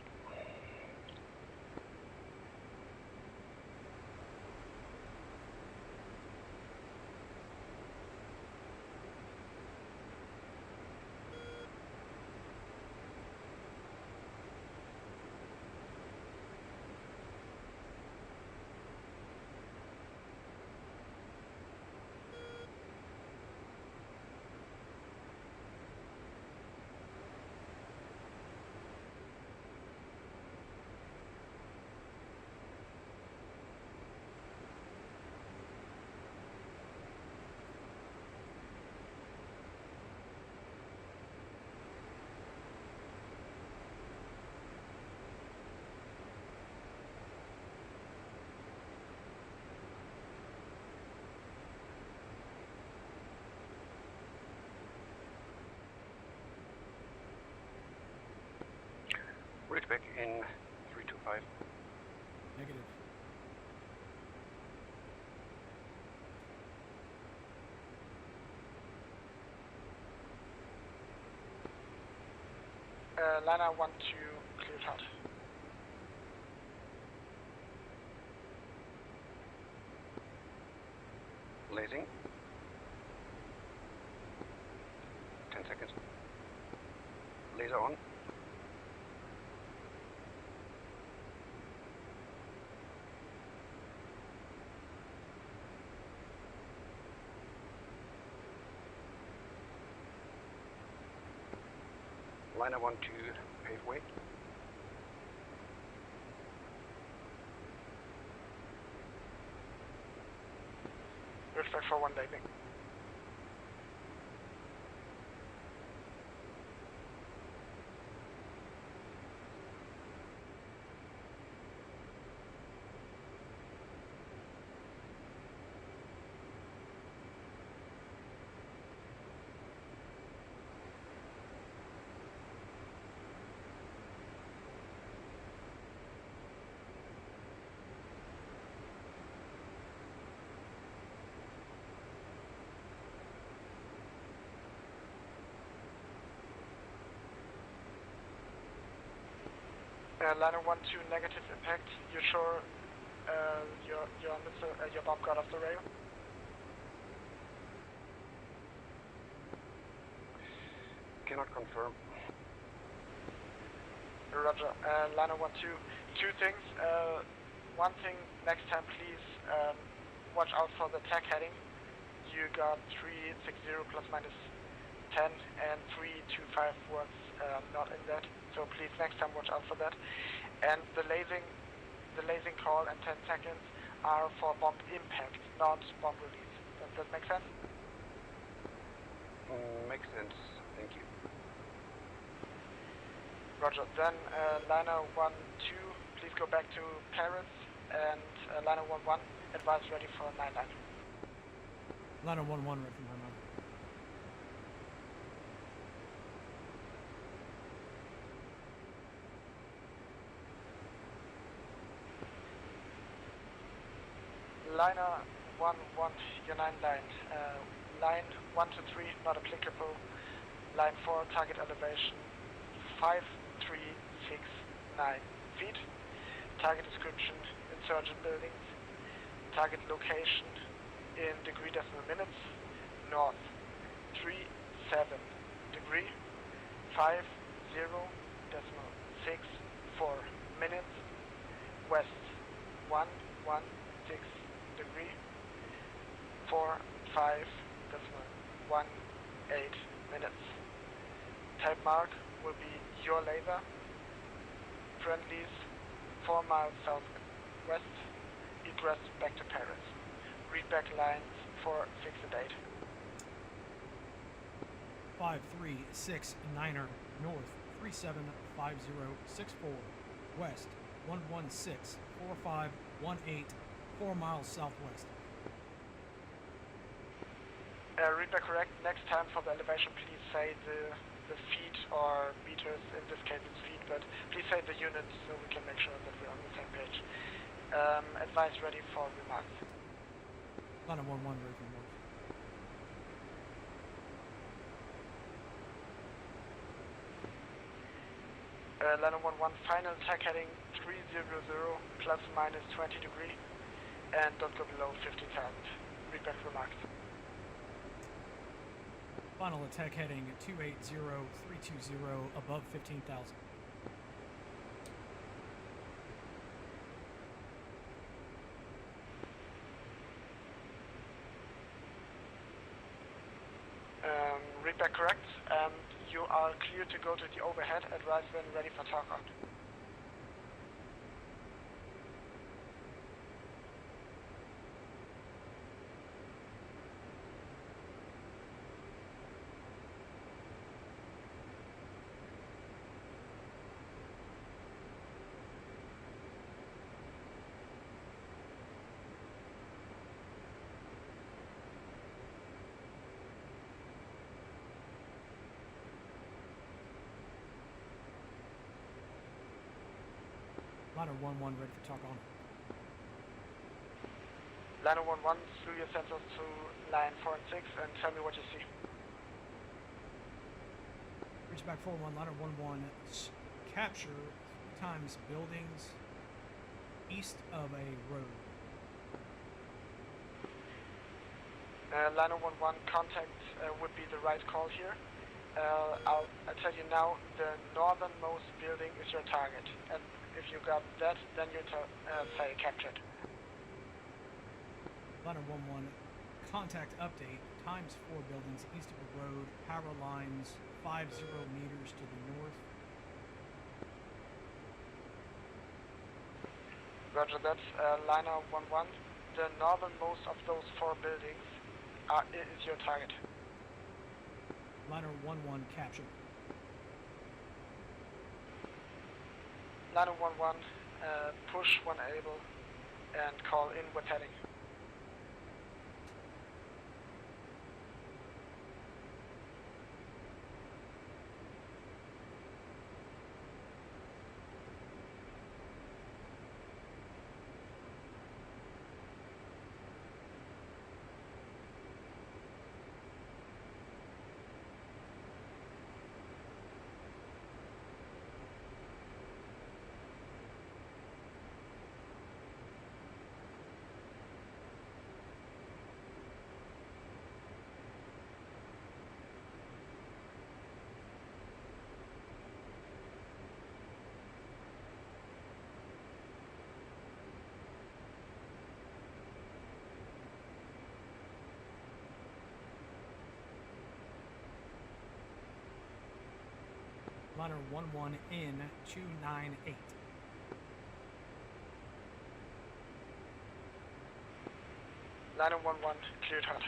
Readback in 325. Negative. Liner 1-2, cleared hot. Lasing. 10 seconds. Laser on. Liner 1-2, pave way. Respect for 1 landing. Liner 1-2, negative impact. You sure your bomb got off the rail? Cannot confirm. Roger. Liner 1-2, 2 things. One thing, next time please watch out for the tag heading. You got 360 plus minus 10 and 325 was not in that. So please next time watch out for that. And the lasing call and 10 seconds are for bomb impact, not bomb release. Does that make sense? Makes sense. Thank you. Roger. Then liner 1-2, please go back to Paris, and liner 1-1, advise ready for 9-9. Liner 1-1 right from my mouth. Liner 1-1, your 9 line. Line 1 to 3, not applicable. Line 4, target elevation 5369 feet. Target description, insurgent buildings. Target location in degree decimal minutes. North 37 degree 50 decimal 64 minutes. West 116 degree 45 decimal 18 minutes. Type mark will be your laser. Friendlies 4 miles southwest. Egress back to Paris. Read back lines for 6 and 8. 5369er north 375064 west 1164518 4 miles southwest. Read back correct. Next time for the elevation, please say the feet or meters. In this case, it's feet, but please say the units so we can make sure that we're on the same page. Advice ready for remarks. Liner 1-1 right from north. Liner 1-1, final attack heading 300 plus minus 20 degree, and don't go below 15,000. Read back remarks. Final attack heading 280320 above 15,000. Read back correct, and you are clear to go to the overhead. Advise when ready for talk out. Liner 1-1 ready for talk on. Liner 1-1, through your sensors to line 4 and 6 and tell me what you see. Ridgeback 4-1, liner 1-1, capture 3 times buildings east of a road. Liner 1-1, contact would be the right call here. I'll tell you now, the northernmost building is your target, and if you got that, then you say captured. Liner 1-1, contact update, times 4 buildings east of a road, power lines 50 meters to the north. Roger that. Liner 1-1, the northernmost of those 4 buildings is your target. Liner 1-1, capture. Liner 1-1, push when able, and call inward heading. Liner 1-1 in 298. Liner 1-1, cleared hot.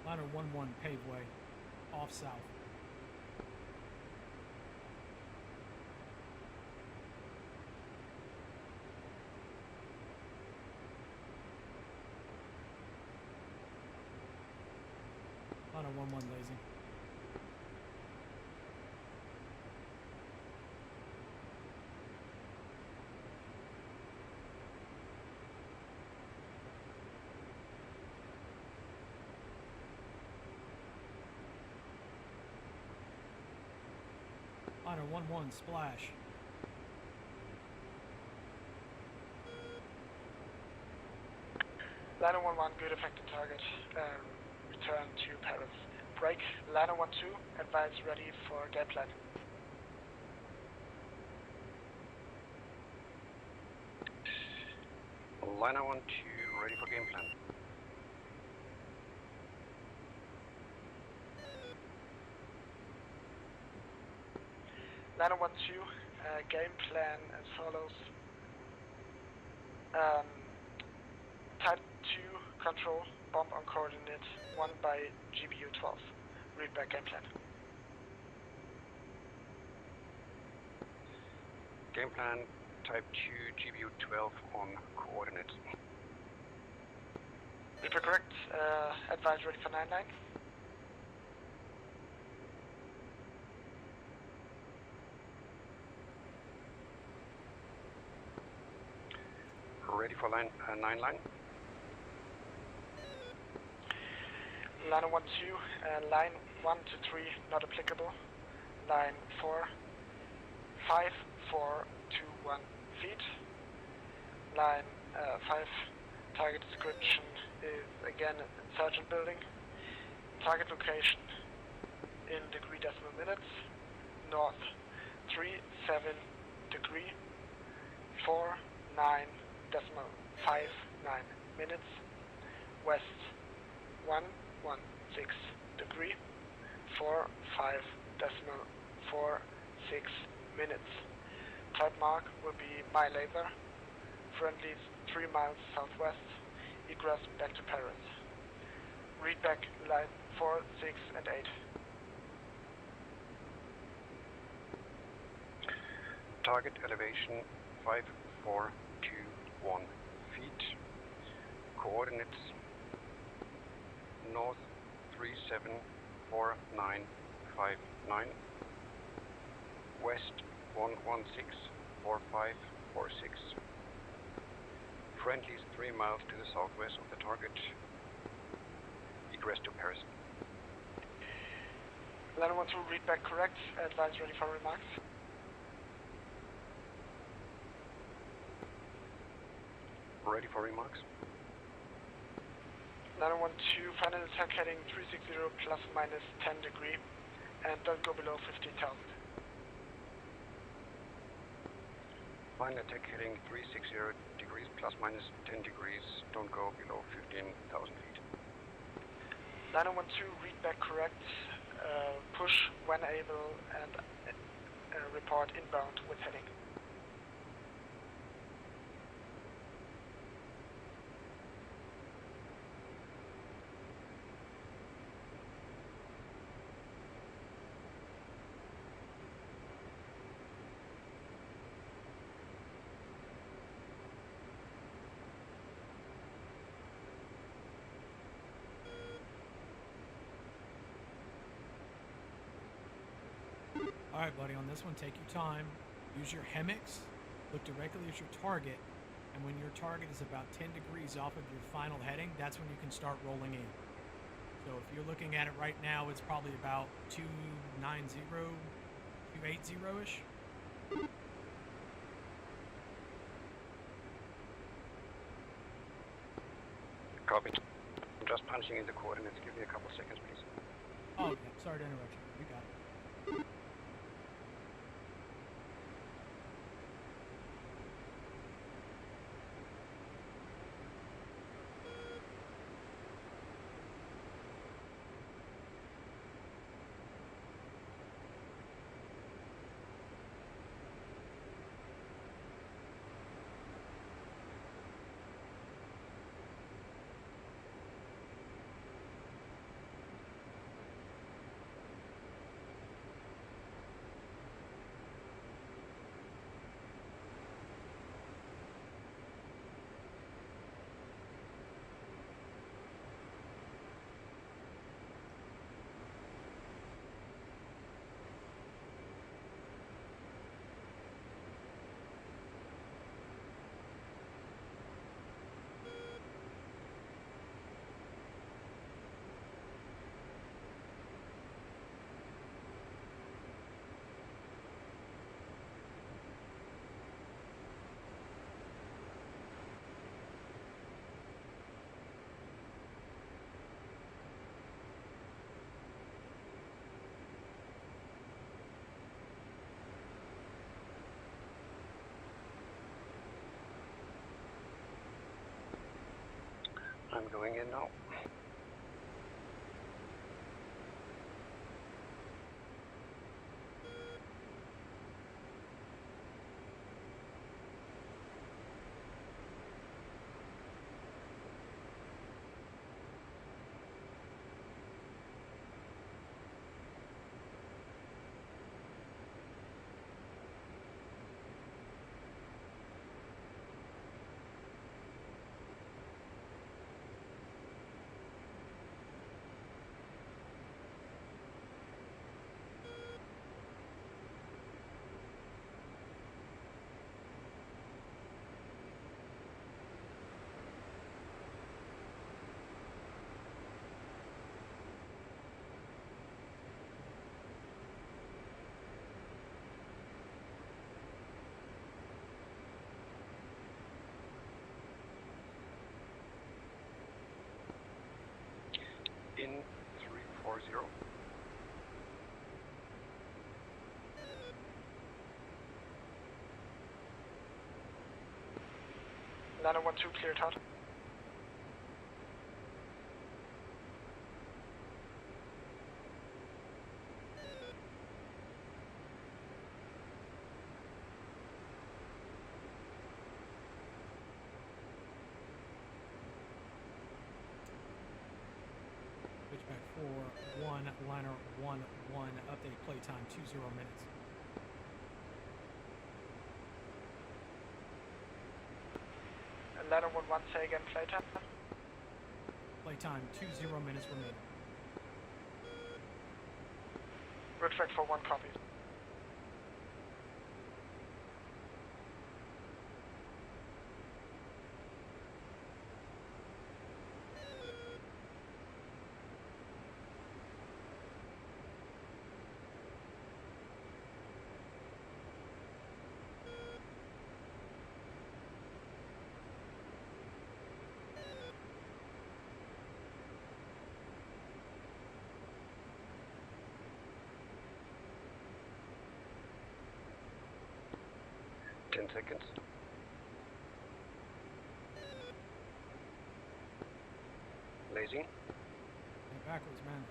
Liner 11 paveway, off south. Liner 11 lazy. Liner 11 splash. Liner 1-1, good effective target. Return to Paris. Break. Liner 1-2, advise ready for game plan. Liner 1-2, ready for game plan. Liner 1-2, game plan as follows. Type 2 control, bomb on coordinate 1 by GBU 12. Read back game plan. Game plan, type 2, GBU 12 on coordinates. Read back correct, advise ready for 9-9. Ready for line 9 line. Line 1-2, line 1 to 3 not applicable. Line 4, 5, 4, 2, 1 feet. Line 5, target description is again insurgent building. Target location in degree decimal minutes. North 37 degree 4, 9 decimal 5, 9 minutes. West 1, 1, 6 degree 4, 5 decimal 4, 6 minutes. Type mark will be my laser. Friendlies 3 miles southwest. Egress back to Paris. Read back line 4, 6 and 8. Target elevation 5, 4, 2, 1 feet. Coordinates north 374959. West 1164546. Friendlies 3 miles to the southwest of the target. Egress to Paris. Line 1-2, read back correct. Advise ready for remarks. Ready for remarks. Line 1-2, final attack heading 360 plus minus 10 degree and don't go below 15,000. Final attack heading 360 degrees plus minus 10 degrees. Don't go below 15,000 feet. Line 1-2, read back correct. Push when able and report inbound with heading. Alright, buddy, on this one, take your time. Use your HEMIX. Look directly at your target. And when your target is about 10 degrees off of your final heading, that's when you can start rolling in. So if you're looking at it right now, it's probably about 290, 280-ish. Copy. I'm just punching in the coordinates. Give me a couple seconds, please. Oh, yeah, sorry to interrupt you. You got it. I'm going in now. In 340. Liner 1-2 cleared hot. Switchback 4-1, liner 1-1, update playtime 20 minutes. Liner 1-1, say again, playtime. Playtime 20 minutes remaining. Ridgeback 4-1, copy. Seconds. Blazing. Hey, backwards, man.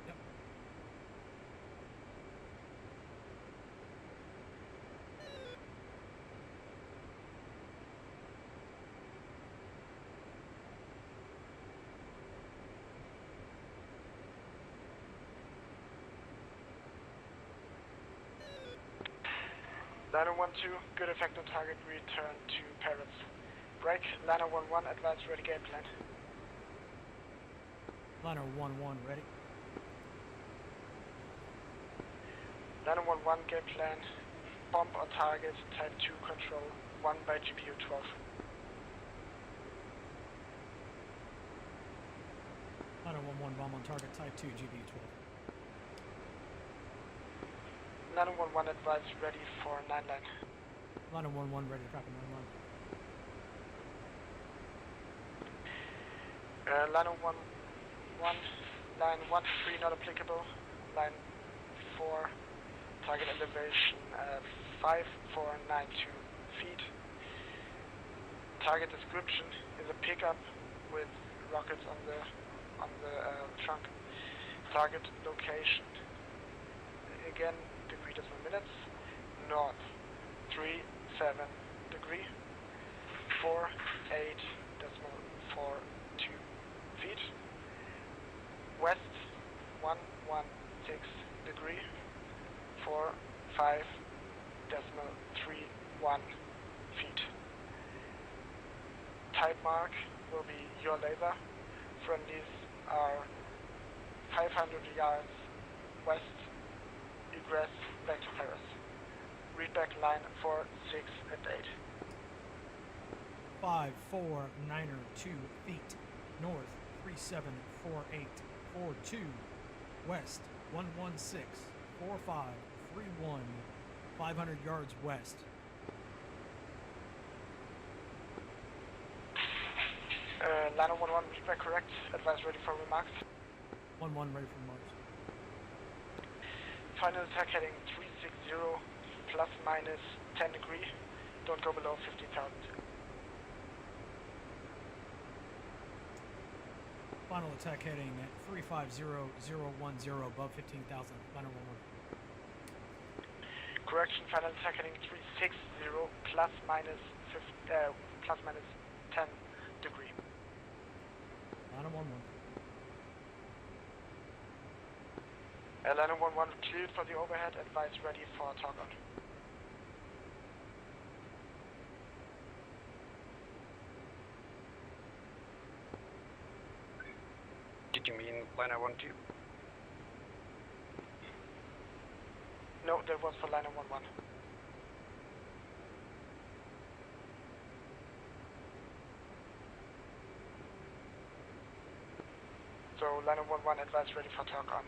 Yep. Liner 1-2, good effect on target, return to Parrots. Break, Liner 1-1, advance ready game plan. Liner 1-1, ready. Liner 1-1, game plan. Bomb on target, type 2 control, 1 by GPU 12. Liner 1-1, bomb on target, type 2, GBU 12. Liner 1-1, advance ready for 9 line. Liner 1-1, ready to copy 9 line. Liner 1-1, line 1-3 not applicable. Line 4, target elevation 5492 feet. Target description is a pickup with rockets on the trunk. Target location, again, degree decimal minutes, north 37 degree, 48.42 feet, west 116 degree, 45.31 feet. Type mark will be your laser. Friendlies are 500 yards west, egress back to Paris. Read back line 4, 6, and 8. 5492 feet, north 374842, west 1164531, 500 yards west. Liner 1-1, read back correct. Advance ready for remarks. 1-1, ready for remarks. Final attack heading 360, plus minus 10 degree. Don't go below 15,000. Final attack heading at 350010 above 15,000. Liner 11. Correction, final attack heading 360 plus minus 10 degree. Liner 11. Liner 11 cleared for the overhead, advise ready for talk out. Did you mean liner 1-2? No, that was for liner 11. So liner 11 advise ready for talk on.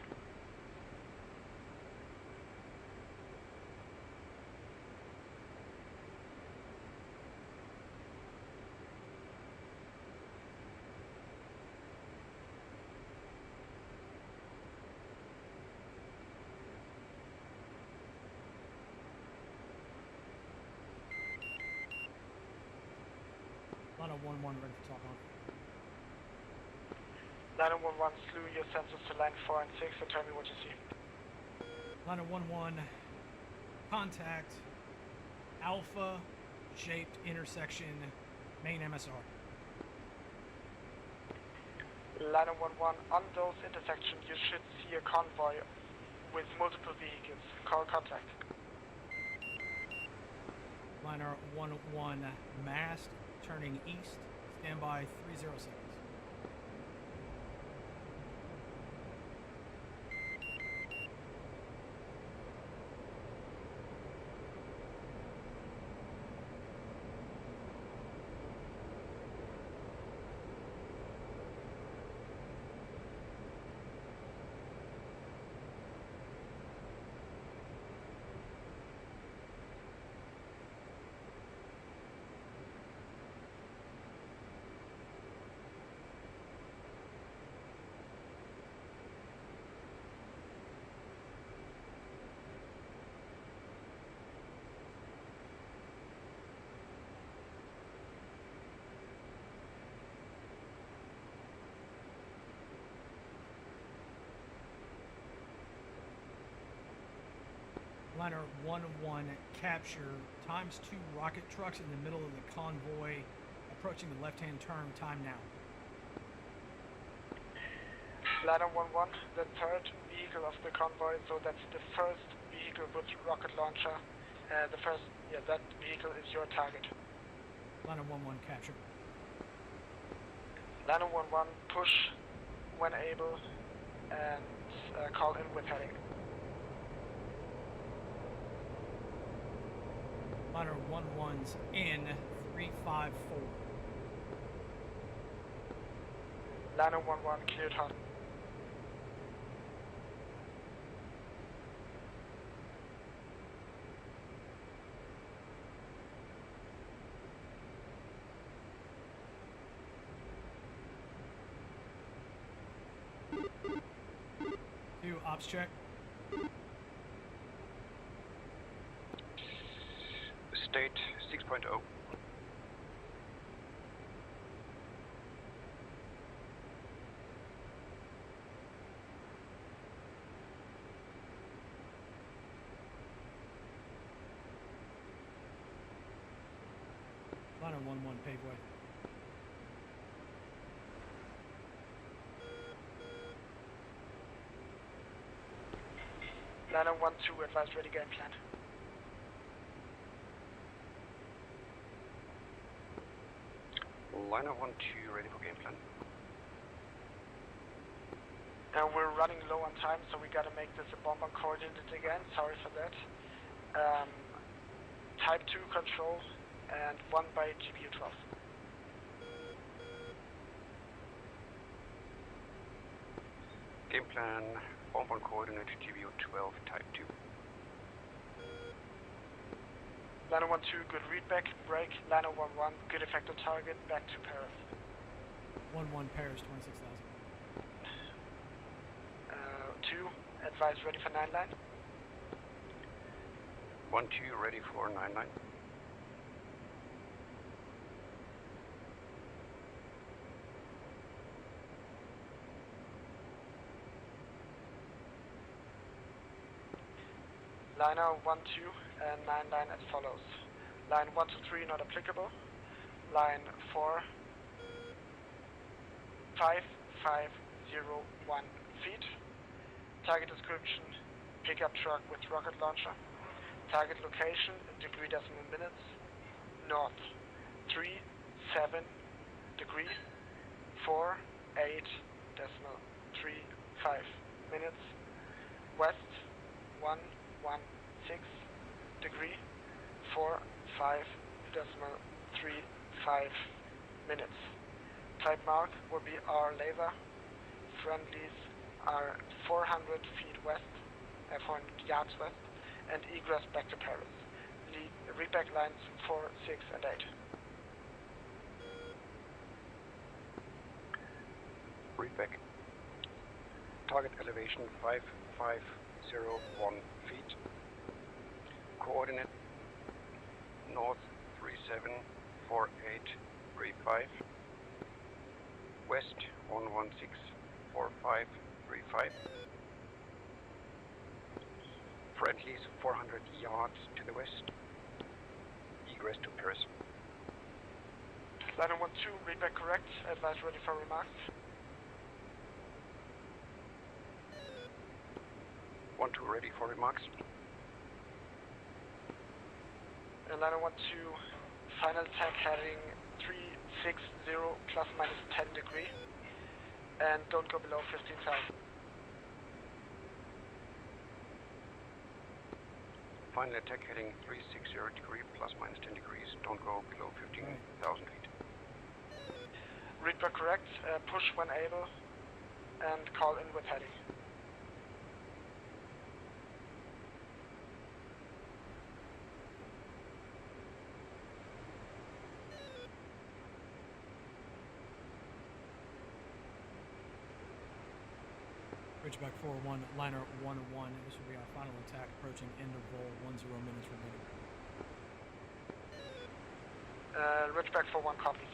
Liner 11 ready for talk on. Liner 11 slew your sensors to line 4 and 6, so tell me what you see. Liner 11, contact alpha shaped intersection main MSR. Liner 11, on those intersections you should see a convoy with multiple vehicles. Call contact. Liner 11, mast turning east, standby 30 seconds. Liner 11 capture times 2 rocket trucks in the middle of the convoy approaching the left-hand turn. Time now. Liner 11, the third vehicle of the convoy, so that's the first vehicle with rocket launcher. That vehicle is your target. Liner 11 capture. Liner 11, push when able and call in with heading. Liner 11's in 354. Liner 11 cleared hot. Do ops check. State 6.0. Liner 11 pave way. Liner 12 advise ready game plan. Liner 1-2 ready for game plan. We're running low on time, so we gotta make this a bomb coordinate again. Sorry for that. Type 2 control and 1 by GPU 12. Game plan, bomb on coordinate GBU 12 type 2. Liner 12, good readback, break. Liner 11, good effect on target, back to Paris. 11 Paris 26,000. 2, advise ready for 9 line. 1-2 ready for 9 line. Liner 1, 2, and 9 line as follows. Line 1 to 3 not applicable. Line 4, 5, 5, 0, 1 feet. Target description, pickup truck with rocket launcher. Target location, degree decimal minutes. North, 3, 7 degree, 4, 8 decimal 3, 5 minutes. West, 1, 1, 6 degree, 4, 5 decimal 3, 5 minutes. Type mark will be our laser. Friendlies are 400 feet west, 400 yards west, and egress back to Paris. Read back lines 4, 6, and 8. Read back. Target elevation 5501 feet. Coordinate north 374835. West 1164535. Friendlies 400 yards to the west. Egress to Paris. Liner 1, 2, read back correct. Advise ready for remarks. 1, 2 ready for remarks. Liner 1, 2, final tag heading 360 plus minus 10 degree. And don't go below 15,000. Final attack heading 360 degree plus minus 10 degrees. Don't go below 15,000 feet. Read back correct. Push when able. And call in with heading. Ridgeback 4-1, liner 1-1. This will be our final attack approaching interval 10 minutes remaining. Ridgeback 4-1 copies.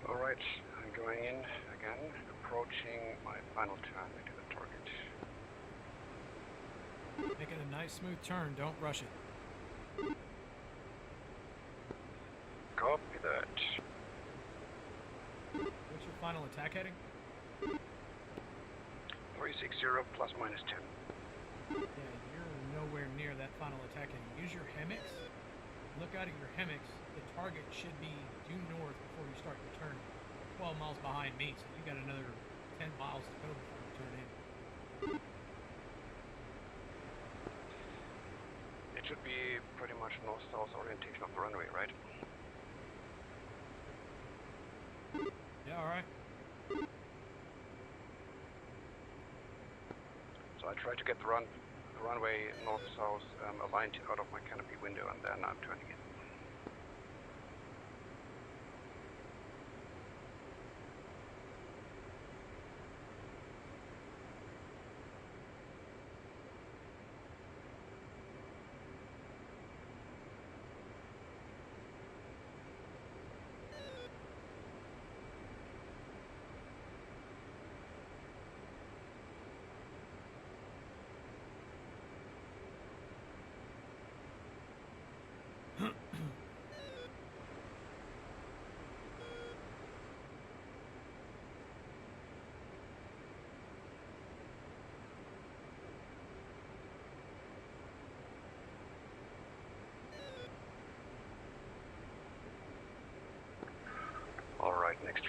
Alright, I'm going in again, approaching my final turn into the target. Making a nice smooth turn, don't rush it. Copy that. What's your final attack heading? 360 plus minus 10. Yeah, you're nowhere near that final attack angle. Use your hammocks. Look out at your hammocks. The target should be due north before you start your turn. 12 miles behind me, so you got another 10 miles to go before you turn in. It should be pretty much north-south orientation of the runway, right? Yeah, all right. So I try to get the runway north-south aligned out of my canopy window, and then I'm turning it. All right, next.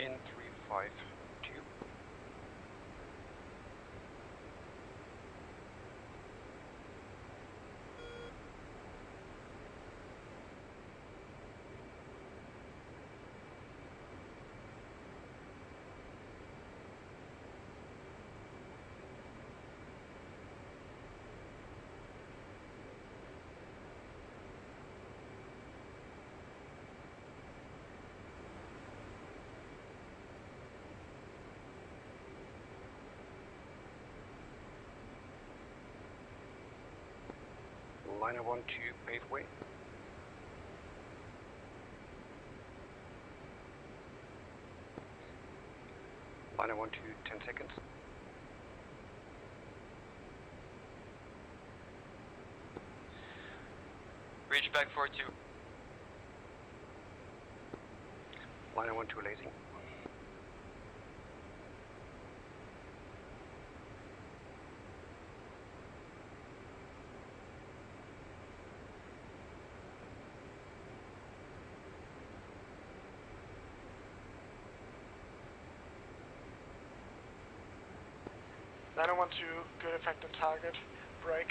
In 352. Liner 1 to paveway. Liner 1 to 10 seconds. Reach back 4-2. Liner 1 to lasing. Liner 1-2, good effect on target. Break.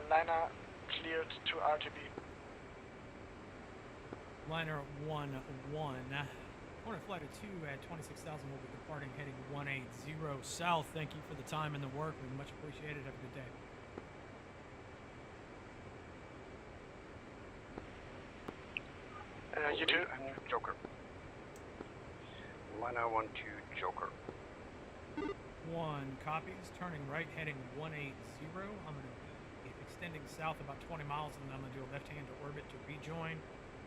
Liner cleared to RTB. Liner 1-1. Corner flight of 2 at 26,000 will be departing heading 180 south. Thank you for the time and the work. We much appreciate it. Have a good day. You too. And Joker. Liner 1 to Joker. 1 copies, turning right, heading 180. I'm going to be extending south about 20 miles, and then I'm going to do a left-hand to orbit to rejoin.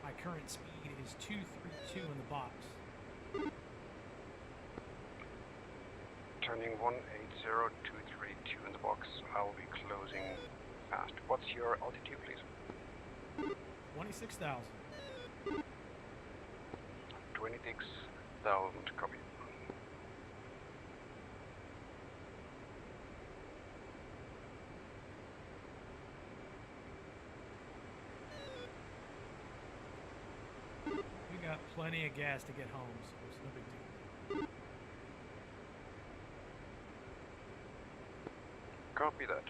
My current speed is 232 in the box. Turning 180232 in the box. I'll be closing fast. What's your altitude, please? 26,000. 26,000, copy. We got plenty of gas to get home, so it's no big deal. Copy that.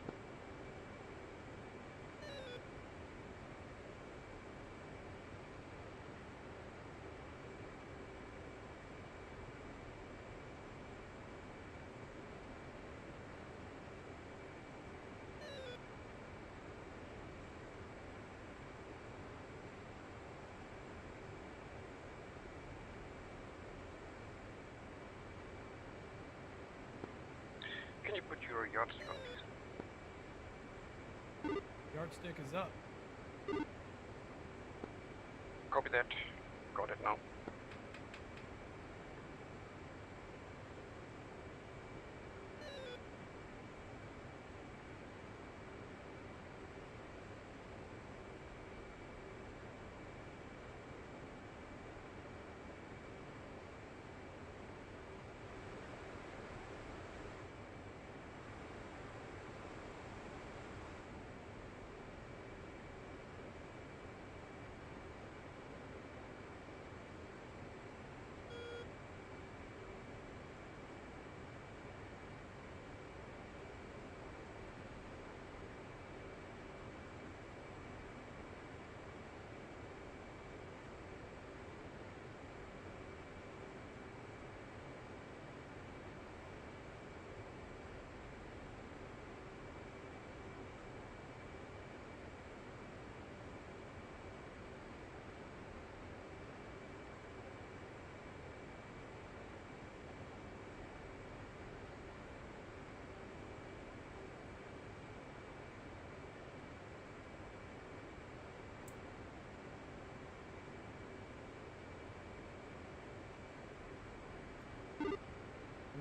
Can you put your yardstick on, please? Yardstick is up. Copy that. Got it now.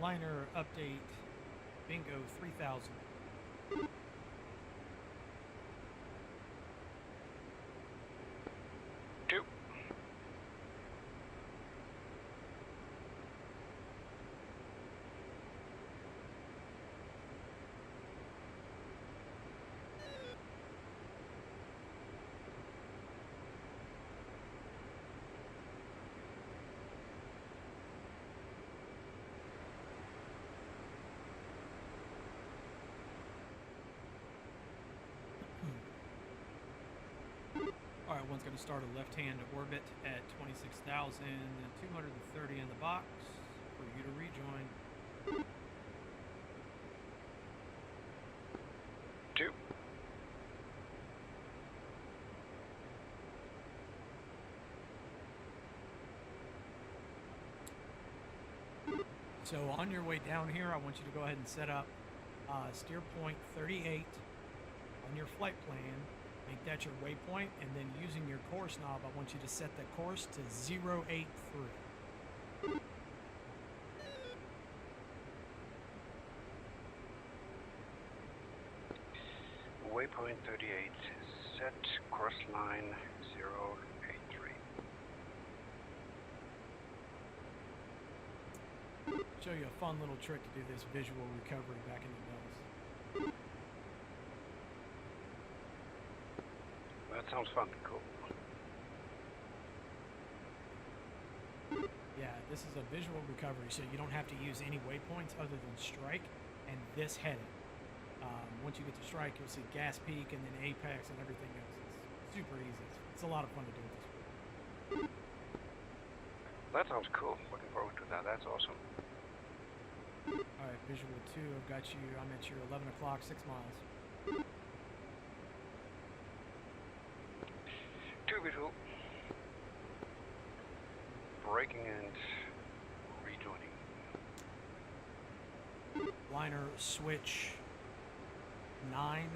Liner update. Bingo 3000. Two. Alright, one's going to start a left-hand orbit at 26,230 in the box for you to rejoin. Two. So on your way down here, I want you to go ahead and set up steer point 38 on your flight plan. Make that your waypoint, and then using your course knob, I want you to set the course to 083. Waypoint 38. Set course line 083. Show you a fun little trick to do this visual recovery back in the nose. That sounds fun. Cool. Yeah, this is a visual recovery, so you don't have to use any waypoints other than strike and this heading. Once you get to strike, you'll see gas peak and then apex and everything else. It's super easy. It's a lot of fun to do this. That sounds cool. Looking forward to that. That's awesome. All right, visual 2. I've got you. I'm at your 11 o'clock, 6 miles. Two visual. Braking and rejoining. Liner switch 9.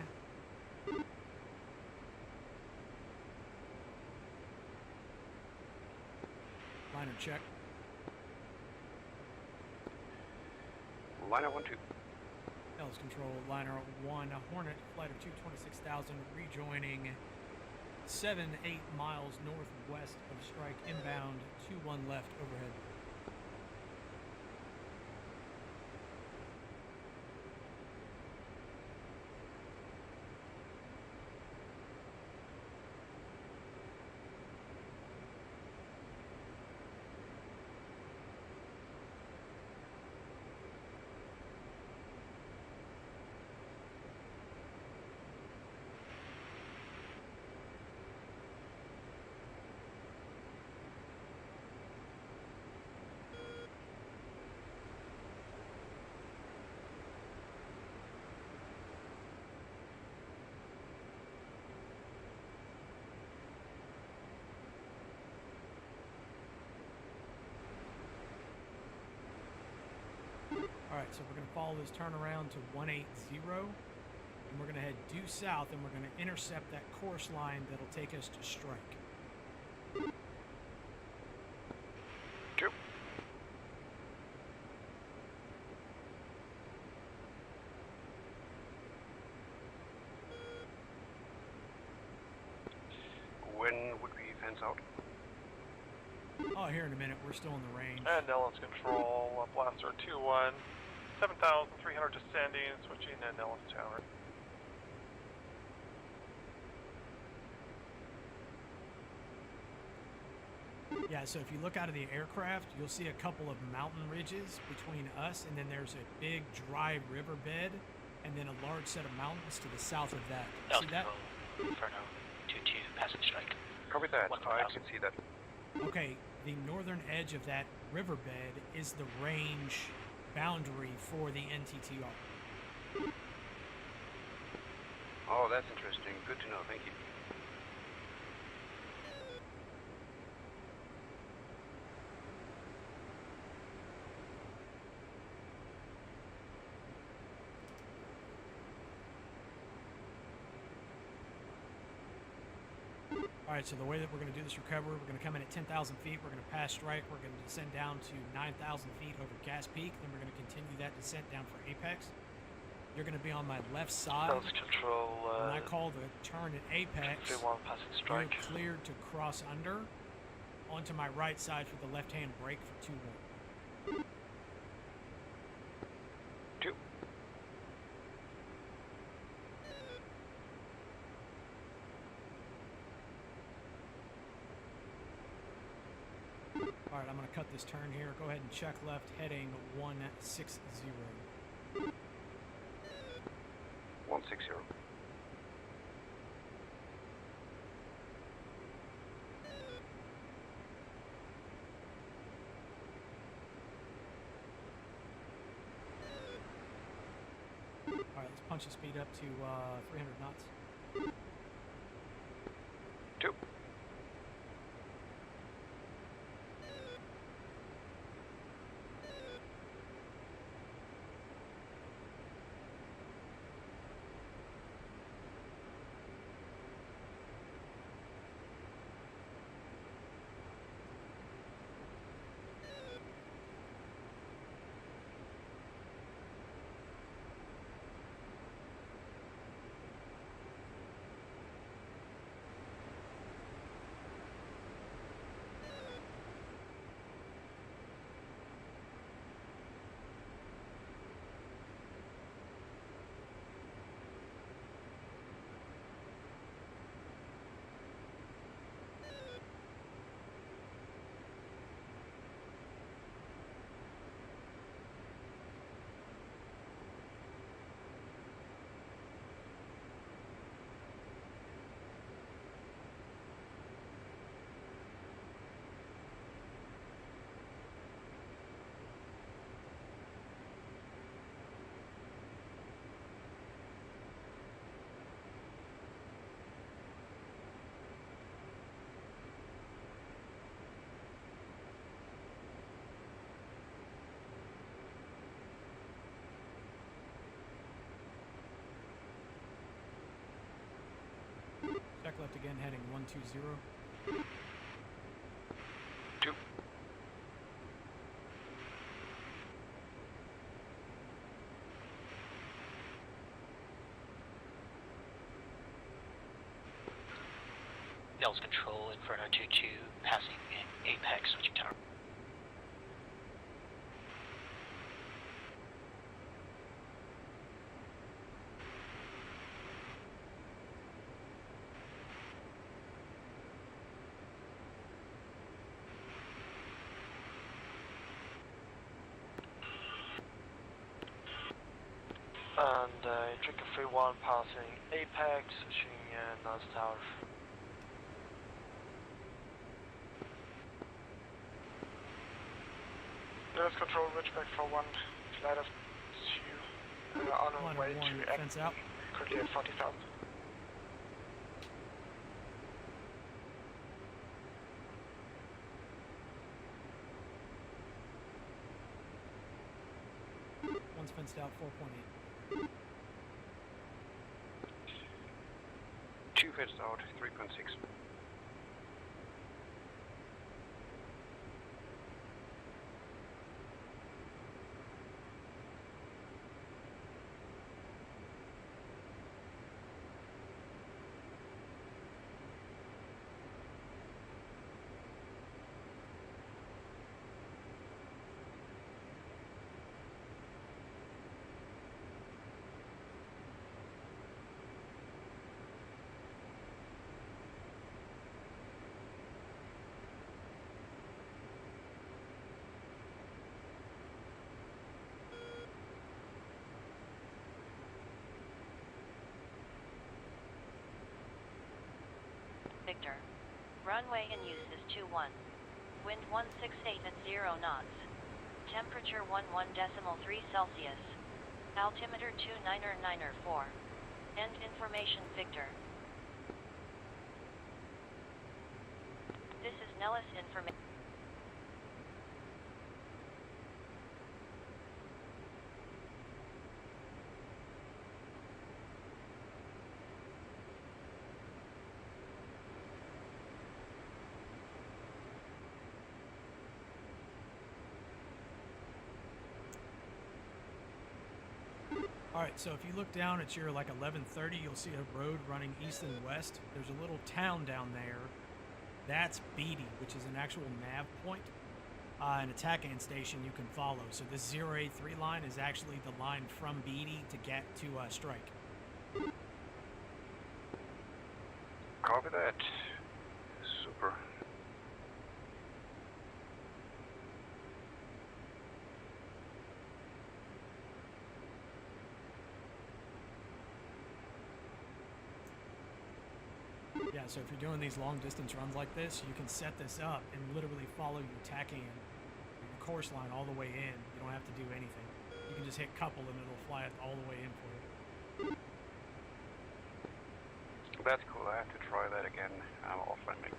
Liner check. Liner 1-2. Nels control. Liner 1. Hornet flight of 226,000 rejoining 7-8 miles northwest of strike inbound 21 left overhead. Alright, so we're going to follow this turnaround to 180. and we're going to head due south, and we're going to intercept that course line that'll take us to strike. Two. When would we fence out? Oh, here in a minute. We're still in the range. And Nellis Control, Blaster 2-1, 7,300 descending, switching to Nellis Tower. Yeah, so if you look out of the aircraft, you'll see a couple of mountain ridges between us, and then there's a big dry riverbed, and then a large set of mountains to the south of that. See that? Inferno 2-2, passing strike. Copy that. 1,000. I can see that. Okay, the northern edge of that riverbed is the range boundary for the NTTR. Oh, that's interesting. Good to know. Thank you. All right, so the way that we're going to do this recovery, we're going to come in at 10,000 feet. We're going to pass strike. We're going to descend down to 9,000 feet over Gas Peak. Then we're going to continue that descent down for Apex. You're going to be on my left side. Nellis Control, When I call the turn at Apex, 3-1, passing strike. you're cleared to cross under onto my right side for the left-hand brake for 2-1. Two. All right, I'm going to cut this turn here. Go ahead and check left, heading 160. 160. All right, let's punch the speed up to 300 knots. Two. Check left again, heading 120. Two. Nellis Control, Inferno 2-2, passing Apex, switching tower. And Drinker 3-1, passing Apex, switching Nellis Tower. Nellis Control, Ridgeback 4-1, flight of 2, on our way 101, to fence out. currently at 40,000. One's fenced out, 4.8. fades out 3.6. Victor. Runway in use is 21. Wind 168 at 0 knots. Temperature 11.3 Celsius. Altimeter 299.4. End information, Victor. This is Nellis information. Alright, so if you look down at your like 1130, you'll see a road running east and west. There's a little town down there. That's Beatty, which is an actual nav point. An attack-in station you can follow. So this 083 line is actually the line from Beatty to get to Strike. Copy that. Super. Yeah, so if you're doing these long distance runs like this, you can set this up and literally follow your tack-in, your course line all the way in. You don't have to do anything. You can just hit couple and it'll fly it all the way in for you. That's cool. I have to try that again. I'm off landing.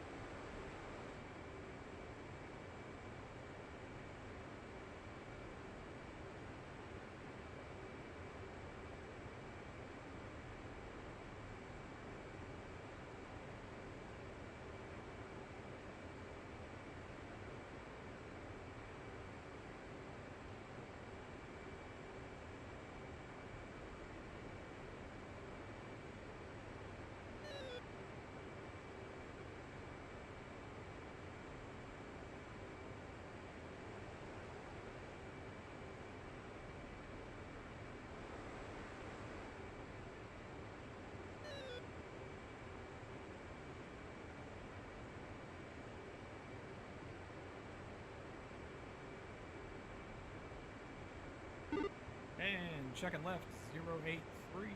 And checking left, 083.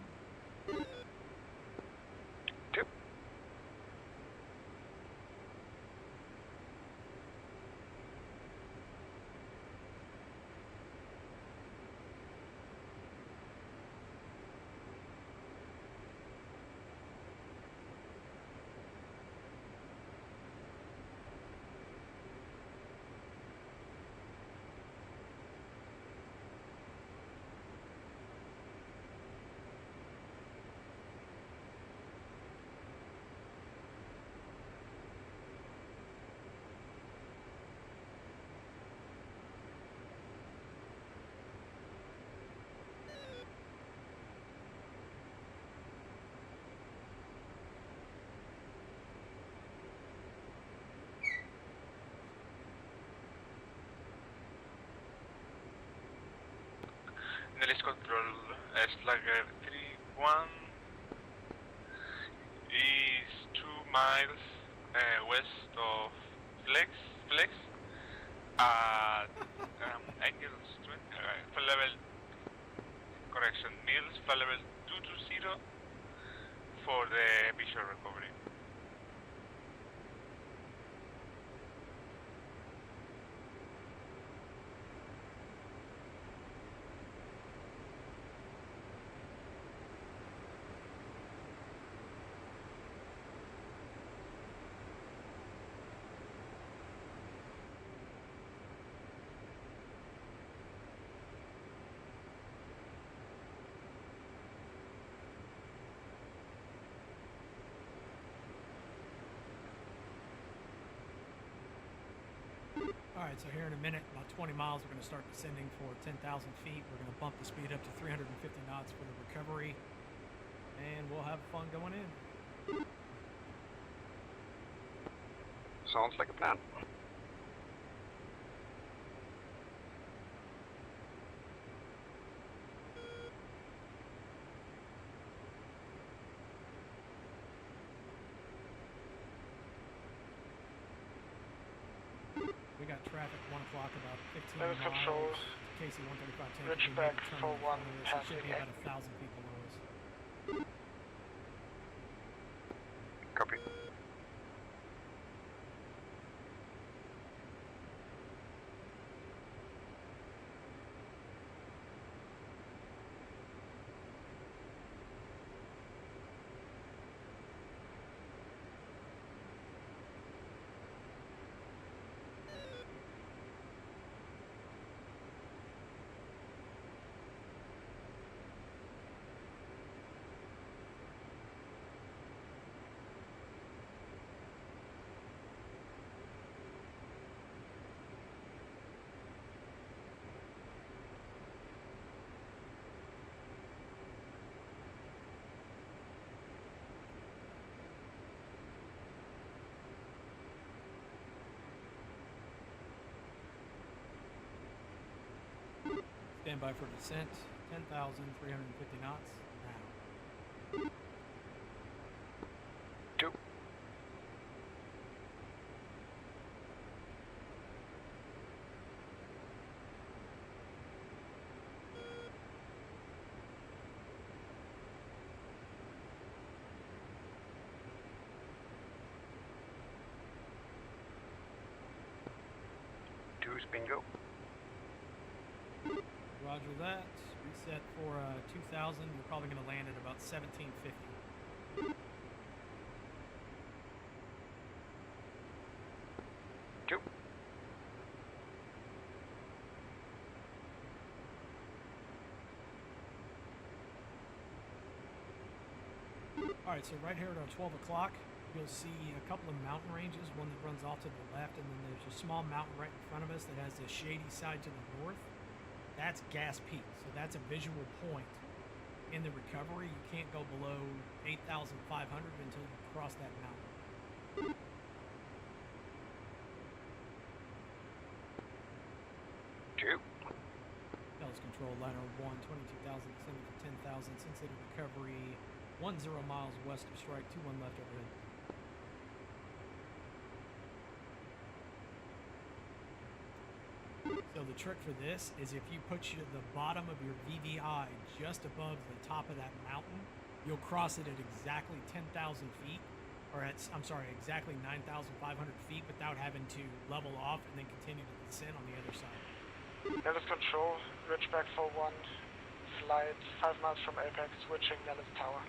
Tip. Nellis Control, Slugger 3-1 is 2 miles west of Flex at Angels 20, flight level, correction, Mills, flight level 220 for the visual recovery. Alright, so here in a minute, about 20 miles, we're going to start descending for 10,000 feet. We're going to bump the speed up to 350 knots for the recovery, and we'll have fun going in. Sounds like a plan. We got traffic 1 o'clock about 15 Those miles. controls. KC 135 Ridgeback for 1 It passing should be about 1,000 feet below us. Copy. Stand by for descent. 10,350 knots now. Two. Two bingo. Roger that. Reset for 2,000. You're probably going to land at about 1750. Two. Alright, so right here at 12 o'clock, you'll see a couple of mountain ranges, one that runs off to the left, and then there's a small mountain right in front of us that has a shady side to the north. That's Gas Peak, so that's a visual point in the recovery. You can't go below 8,500 until you cross that mountain. Two. Dallas Control, liner 1, 22,000, descending for 10,000, Sin City recovery, 10 miles west of strike, 21 left overhead. So the trick for this is if you put the bottom of your VVI just above the top of that mountain, you'll cross it at exactly 10,000 feet, or at, I'm sorry, exactly 9,500 feet without having to level off and then continue to descend on the other side. Dallas Control, Ridgeback for 1, slide 5 miles from Apex, switching Dallas Tower.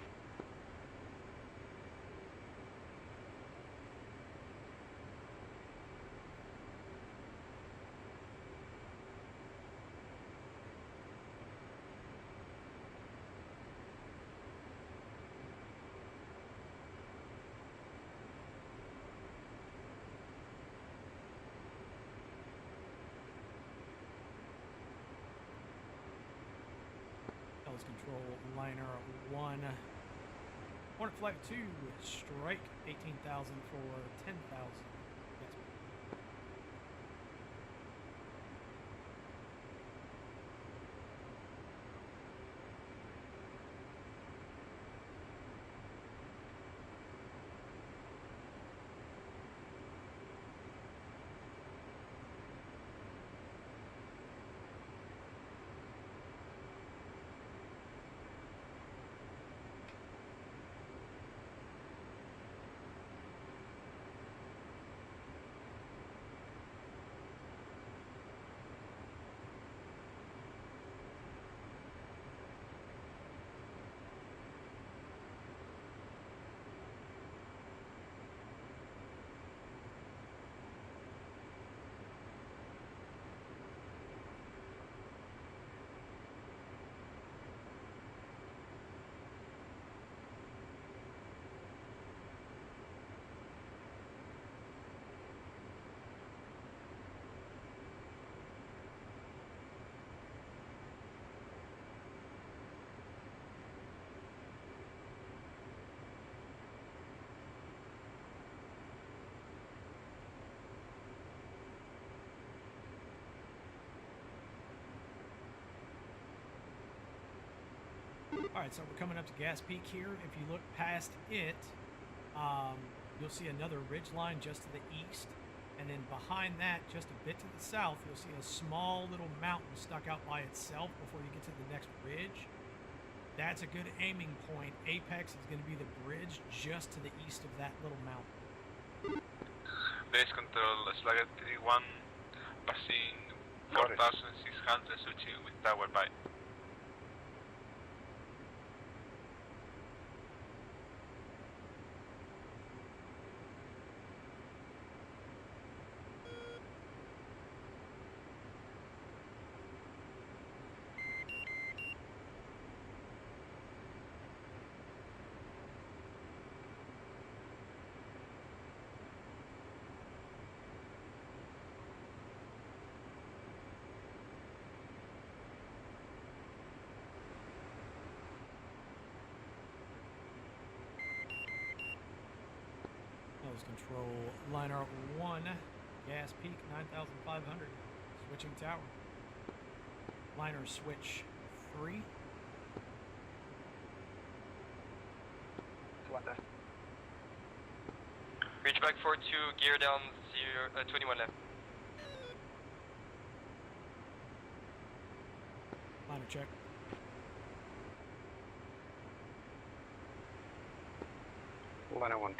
Dallas Control, liner 1, Hornet Flight 2, strike 18,000 for 10,000. Yes. Alright, so we're coming up to Gas Peak here. If you look past it, you'll see another ridge line just to the east. And then behind that, just a bit to the south, you'll see a small little mountain stuck out by itself before you get to the next ridge. That's a good aiming point. Apex is going to be the bridge just to the east of that little mountain. Base control, Slugger 3-1, passing 4,600, switching with tower by. Nose control, liner 1, Gas Peak 9,500, switching tower. Liner switch 3. Ridgeback 4-2, gear down 21 left. Liner check. Liner 1-2.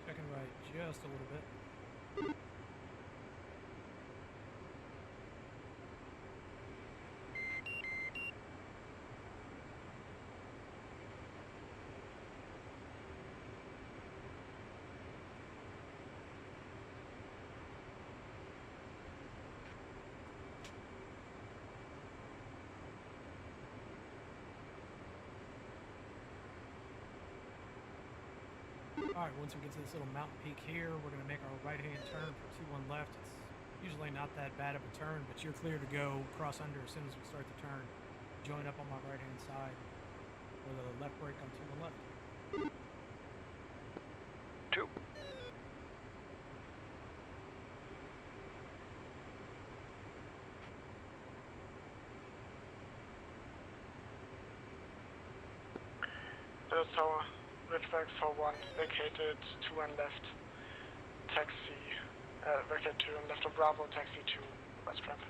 Checking right just a little bit. Alright, once we get to this little mountain peak here, we're going to make our right-hand turn for 2-1 left. It's usually not that bad of a turn, but you're clear to go cross under as soon as we start the turn. Join up on my right-hand side with a left brake on 2-1 left. 2. Tower, Ridgeback 4-1, vacated 2-1 left, taxi, vacate 2 and left of Bravo, taxi 2, west ramp.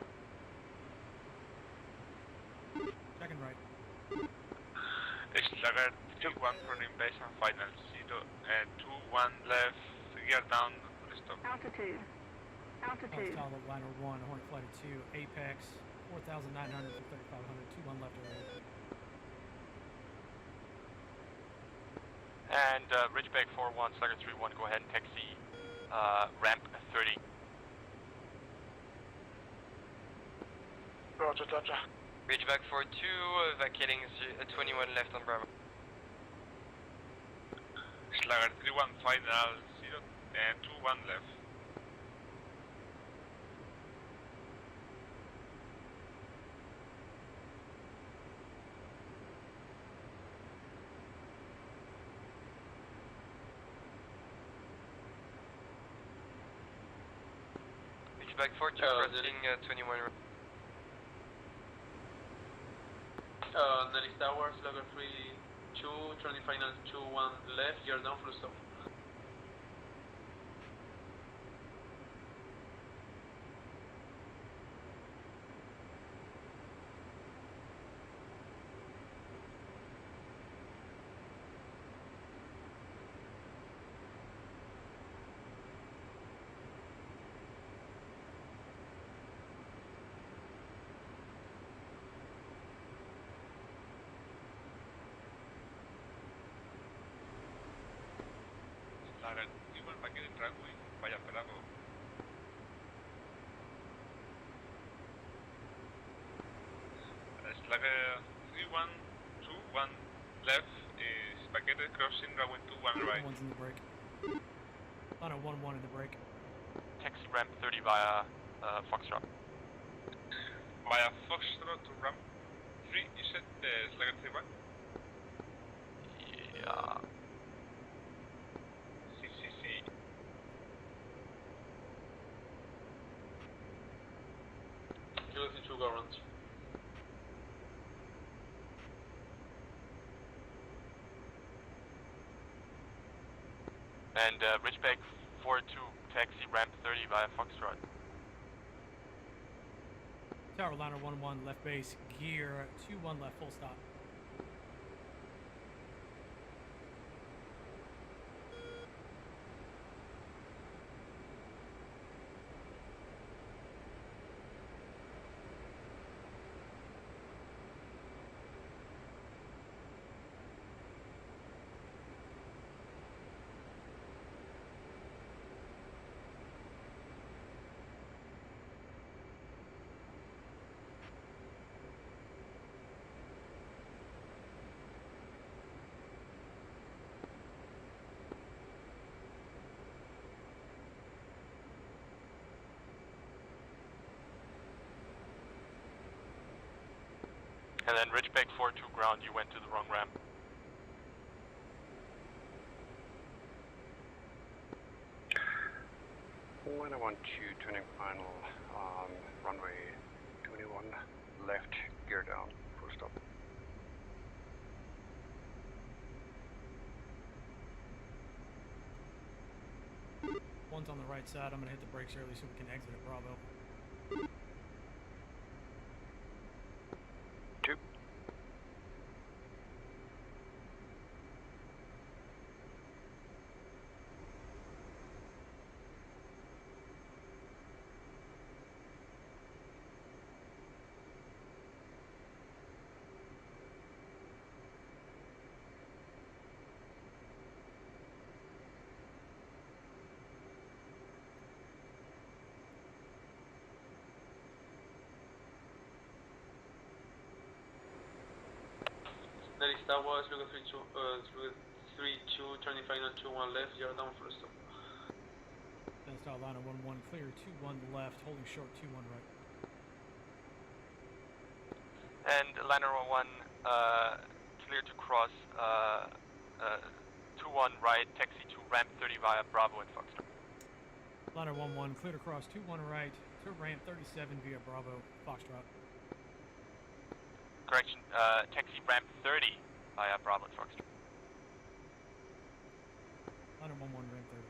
Second right. Slugger 2-1 from base and final 0 and 2-1 left, gear down to the stop. Altitude. Altitude. Tower liner 1, Hornet flight of 2, Apex 4,900 to 3,500, 2-1 left over. And Ridgeback 4-1, Slugger 3-1, go ahead and taxi ramp 30. Roger, Dodger. Ridgeback 4-2, vacating 21 left on Bravo. Slugger 3-1 final 0 and 2-1 left. Ridgeback 4-2, crossing 21. Nelly Tower, Slugger 3-2, turning final 2-1 left, gear down for the stop. Slugger 3-1 vacating runway via Bravo. Slugger 3-1, 2-1 left is vacated crossing runway 2-1 right. One's in the break. Oh no, 1-1 in the break. Taxi ramp 30 via Foxtrot. Via Foxtrot to ramp 3, you said Slugger 3-1? Yeah. CCC. go rounds. And Ridgeback 4-2, taxi ramp 30 via Foxtrot. Tower liner 1-1 left base, gear 2-1 left, full stop. And then Ridgeback 4-2 ground, you went to the wrong ramp. When I want to turning final, runway 21 left, gear down, full stop. One's on the right side. I'm gonna hit the brakes early so we can exit at Bravo. Two. Nelly Star Wars, look at 3-2, turning final 2-1 left, you're down for the stop. Then style liner 1-1 clear, 2-1 left, holding short 2-1 right. And liner 1-1, clear to cross 2-1 right, taxi to ramp 30 via Bravo and Foxtrot. Liner 1-1 clear to cross, 2-1 right, to ramp 37 via Bravo, Foxtrot. Correction, taxi ramp 30 via Bravo and Foxtrot. Liner 1-1 ramp 30.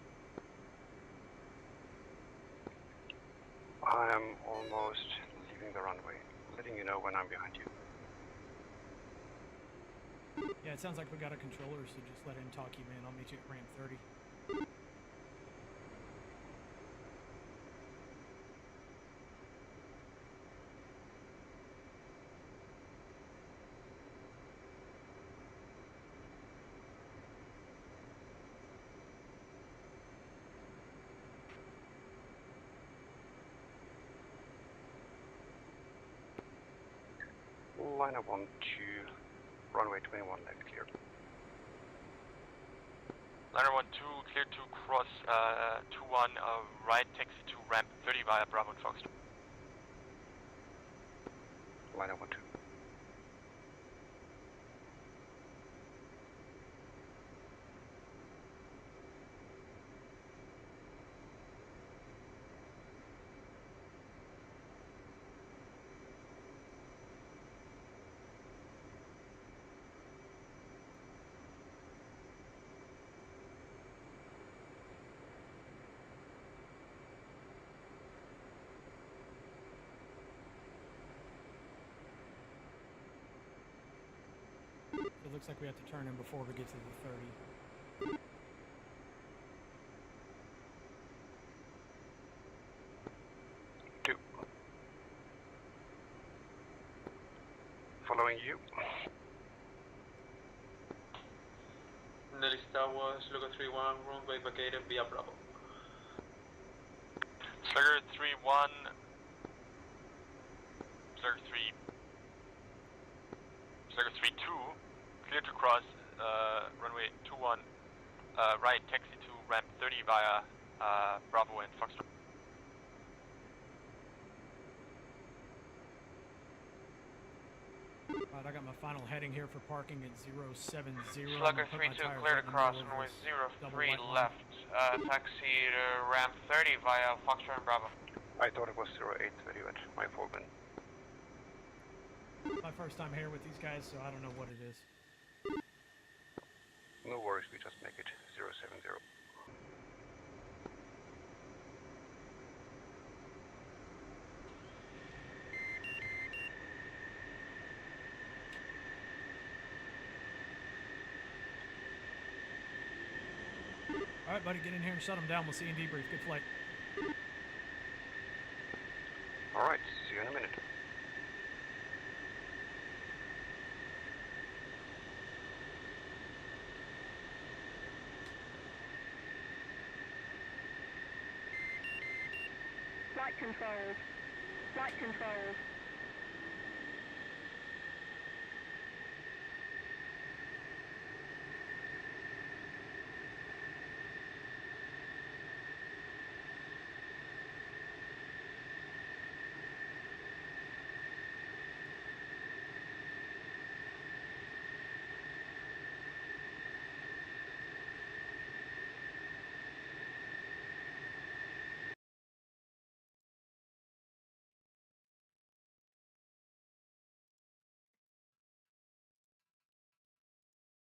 I am almost leaving the runway, letting you know when I'm behind you. Yeah, it sounds like we got a controller, so just let him talk you in. I'll meet you at ramp 30. Liner 1-2, runway 21 left, clear. Liner 1-2, clear to cross 2-1 right, taxi to ramp 30 via Bravo and Foxtrot. Liner 1-2. It looks like we have to turn in before we get to the 30. Two. Following you. Nelly Star Wars, look at 3-1, runway vacated via Bravo. Slugger 3-1, Slugger 3-2, clear to cross runway 2-1 right, taxi to ramp 30 via Bravo and Foxtrot. Alright, I got my final heading here for parking at 070. Slugger 3-2, clear to cross runway 03 left, taxi to ramp 30 via Foxtrot and Bravo. I thought it was 0830, but my fault then. My first time here with these guys, so I don't know what it is. No worries, we just make it 070. All right, buddy, get in here and shut them down. We'll see you in debrief. Good flight. Alright, see you in a minute. Flight controls. Flight controls.